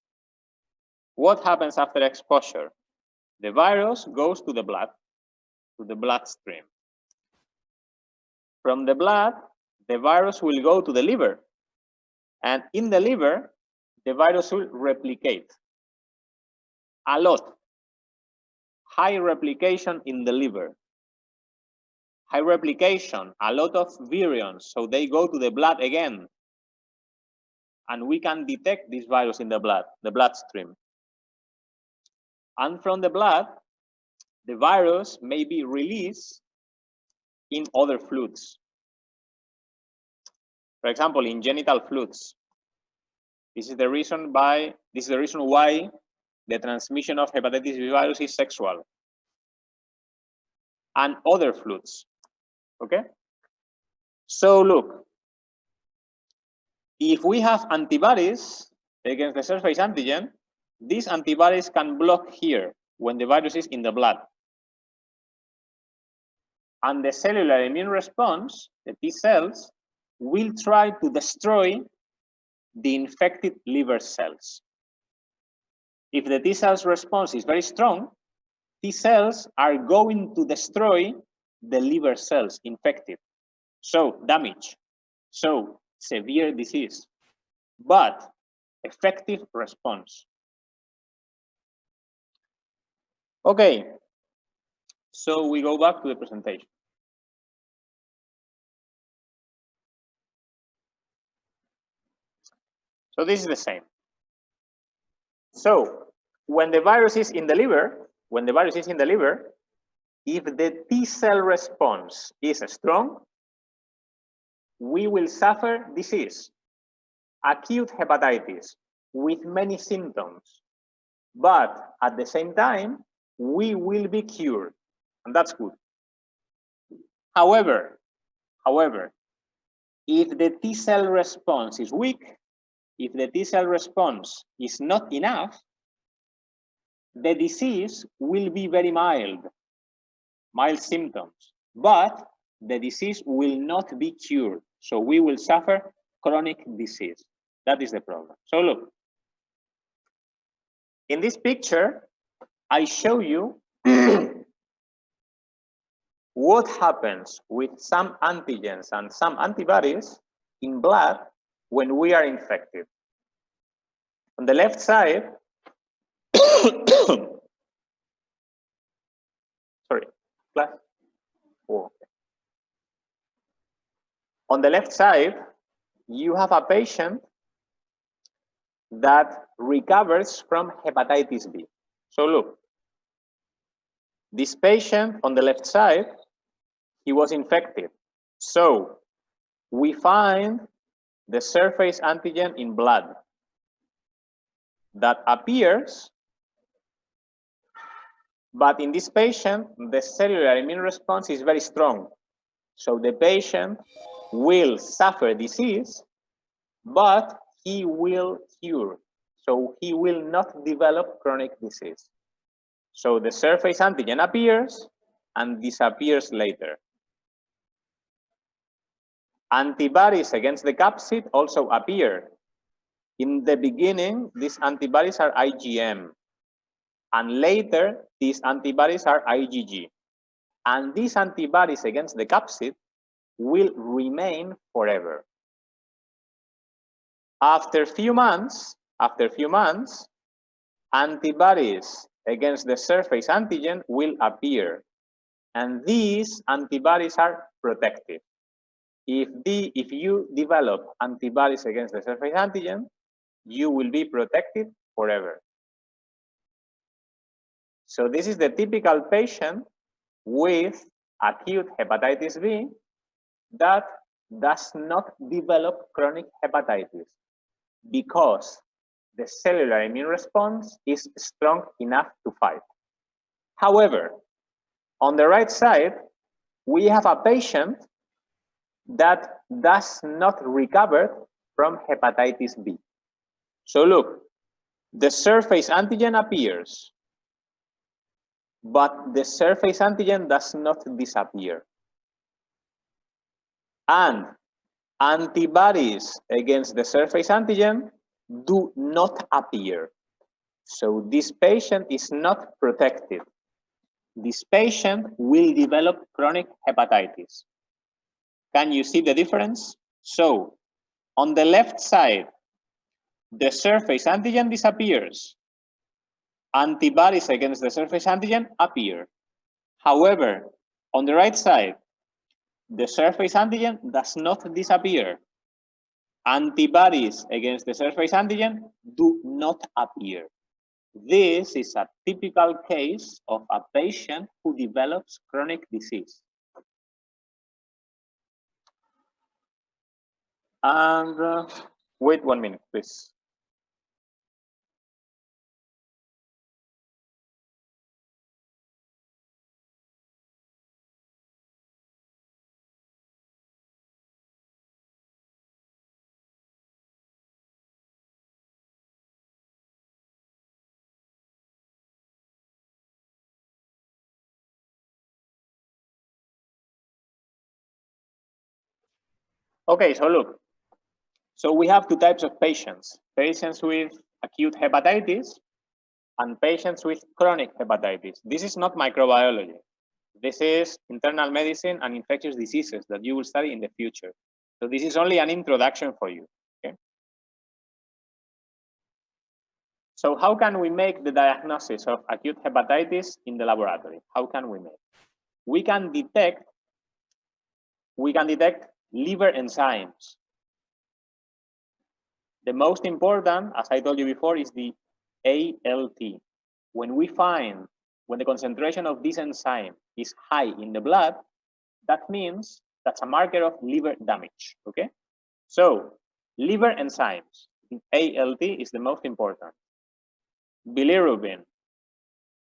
What happens after exposure? The virus goes to the bloodstream. From the blood, the virus will go to the liver. And in the liver, the virus will replicate a lot. High replication in the liver. High replication, a lot of virions, so they go to the blood again. And we can detect this virus in the bloodstream. And from the blood, the virus may be released in other fluids. For example, in genital fluids. This is the reason why the transmission of hepatitis B virus is sexual. And other fluids. Okay? So look, if we have antibodies against the surface antigen, these antibodies can block here when the virus is in the blood. And the cellular immune response, the T cells, will try to destroy the infected liver cells. If the T cells response is very strong, T cells are going to destroy the liver cells infected. So damage, so severe disease, but effective response. Okay, so we go back to the presentation. So this is the same. So when the virus is in the liver, if the T cell response is strong, we will suffer disease, acute hepatitis with many symptoms, but at the same time, we will be cured, and that's good. However, if the T cell response is weak, if the T cell response is not enough, the disease will be very mild symptoms, but the disease will not be cured. So we will suffer chronic disease. That is the problem. So look, in this picture, I show you what happens with some antigens and some antibodies in blood when we are infected. On the left side, sorry, class. Oh, okay. On the left side, you have a patient that recovers from hepatitis B. So look, this patient on the left side, he was infected. So we find the surface antigen in blood that appears, but in this patient, the cellular immune response is very strong. So the patient will suffer disease, but he will cure. So he will not develop chronic disease. So the surface antigen appears and disappears later. Antibodies against the capsid also appear. In the beginning, these antibodies are IgM, and later these antibodies are IgG. And these antibodies against the capsid will remain forever. After a few months, antibodies against the surface antigen will appear, and these antibodies are protective. If you develop antibodies against the surface antigen, you will be protected forever. So this is the typical patient with acute hepatitis B that does not develop chronic hepatitis because the cellular immune response is strong enough to fight. However, on the right side, we have a patient that does not recover from hepatitis B. So look, the surface antigen appears, but the surface antigen does not disappear. And antibodies against the surface antigen do not appear. So this patient is not protected. This patient will develop chronic hepatitis. Can you see the difference? So on the left side, the surface antigen disappears. Antibodies against the surface antigen appear. However, on the right side, the surface antigen does not disappear. Antibodies against the surface antigen do not appear. This is a typical case of a patient who develops chronic disease. And wait 1 minute, please. Okay, so look. So we have two types of patients: patients with acute hepatitis and patients with chronic hepatitis. This is not microbiology. This is internal medicine and infectious diseases that you will study in the future. So this is only an introduction for you. Okay? So how can we make the diagnosis of acute hepatitis in the laboratory? How can we make? We can detect liver enzymes. The most important, as I told you before, is the ALT. When the concentration of this enzyme is high in the blood, that means that's a marker of liver damage, okay? So, liver enzymes, ALT is the most important. Bilirubin.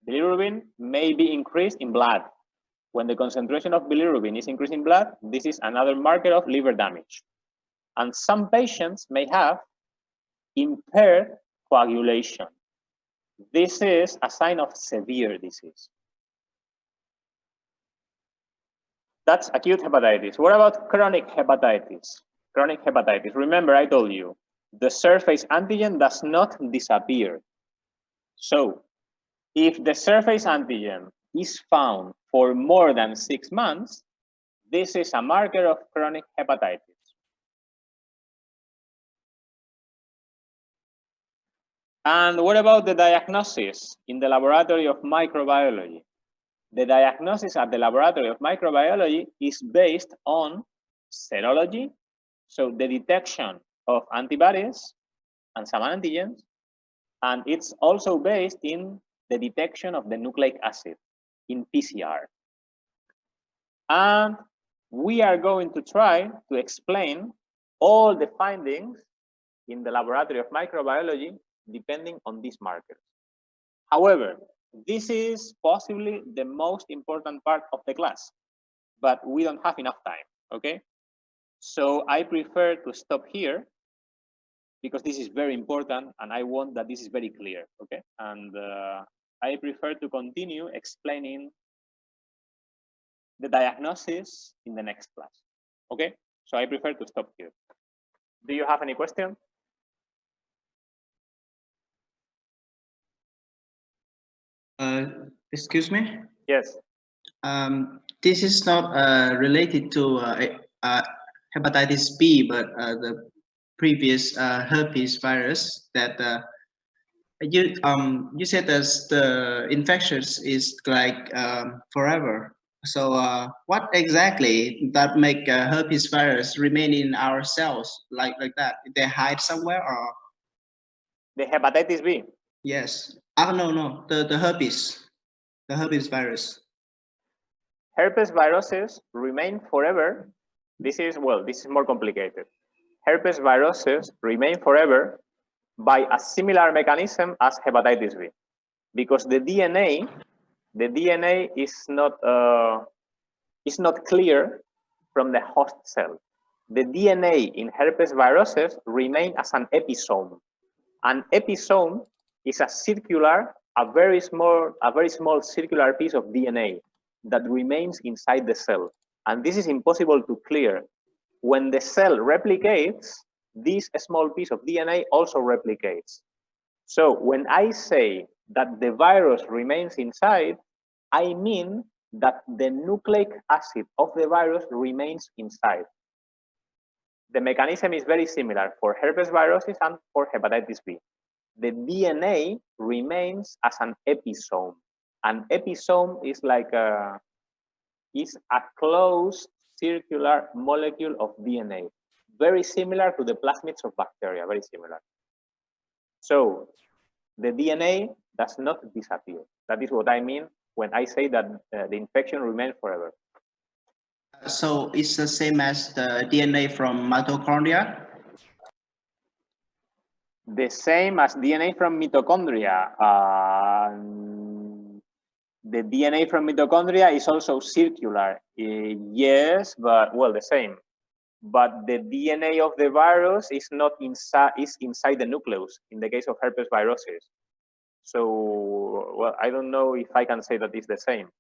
Bilirubin may be increased in blood. When the concentration of bilirubin is increased in blood, this is another marker of liver damage. And some patients may have impaired coagulation. This is a sign of severe disease. That's acute hepatitis. What about chronic hepatitis? Chronic hepatitis. Remember, I told you, the surface antigen does not disappear. So, if the surface antigen is found for more than 6 months, this is a marker of chronic hepatitis. And what about the diagnosis in the laboratory of microbiology? The diagnosis at the laboratory of microbiology is based on serology, so the detection of antibodies and some antigens, and it's also based in the detection of the nucleic acid in PCR. And we are going to try to explain all the findings in the laboratory of microbiology depending on these markers. However, this is possibly the most important part of the class, but we don't have enough time, okay? So I prefer to stop here because this is very important and I want that this is very clear, okay? And I prefer to continue explaining the diagnosis in the next class, okay? So I prefer to stop here. Do you have any question? Excuse me? Yes. This is not related to hepatitis B, but the previous herpes virus that you said that the infections is like forever. So what exactly that make herpes virus remain in our cells like that? They hide somewhere or? The hepatitis B? Yes. No, the herpes virus. Herpes viruses remain forever. This is more complicated. Herpes viruses remain forever by a similar mechanism as hepatitis B, because the DNA is not clear from the host cell. The DNA in herpes viruses remain as an episome. An episome is a very small circular piece of DNA that remains inside the cell. And this is impossible to clear. When the cell replicates, this small piece of DNA also replicates. So when I say that the virus remains inside, I mean that the nucleic acid of the virus remains inside. The mechanism is very similar for herpes viruses and for hepatitis B. The DNA remains as an episome. An episome is like a closed circular molecule of DNA, very similar to the plasmids of bacteria, very similar. So the DNA does not disappear. That is what I mean when I say that the infection remains forever. So it's the same as the DNA from mitochondria? The same as DNA from mitochondria. The DNA from mitochondria is also circular. Yes, but well, the same. But the DNA of the virus is not inside, is inside the nucleus in the case of herpes viruses. So, well, I don't know if I can say that it's the same.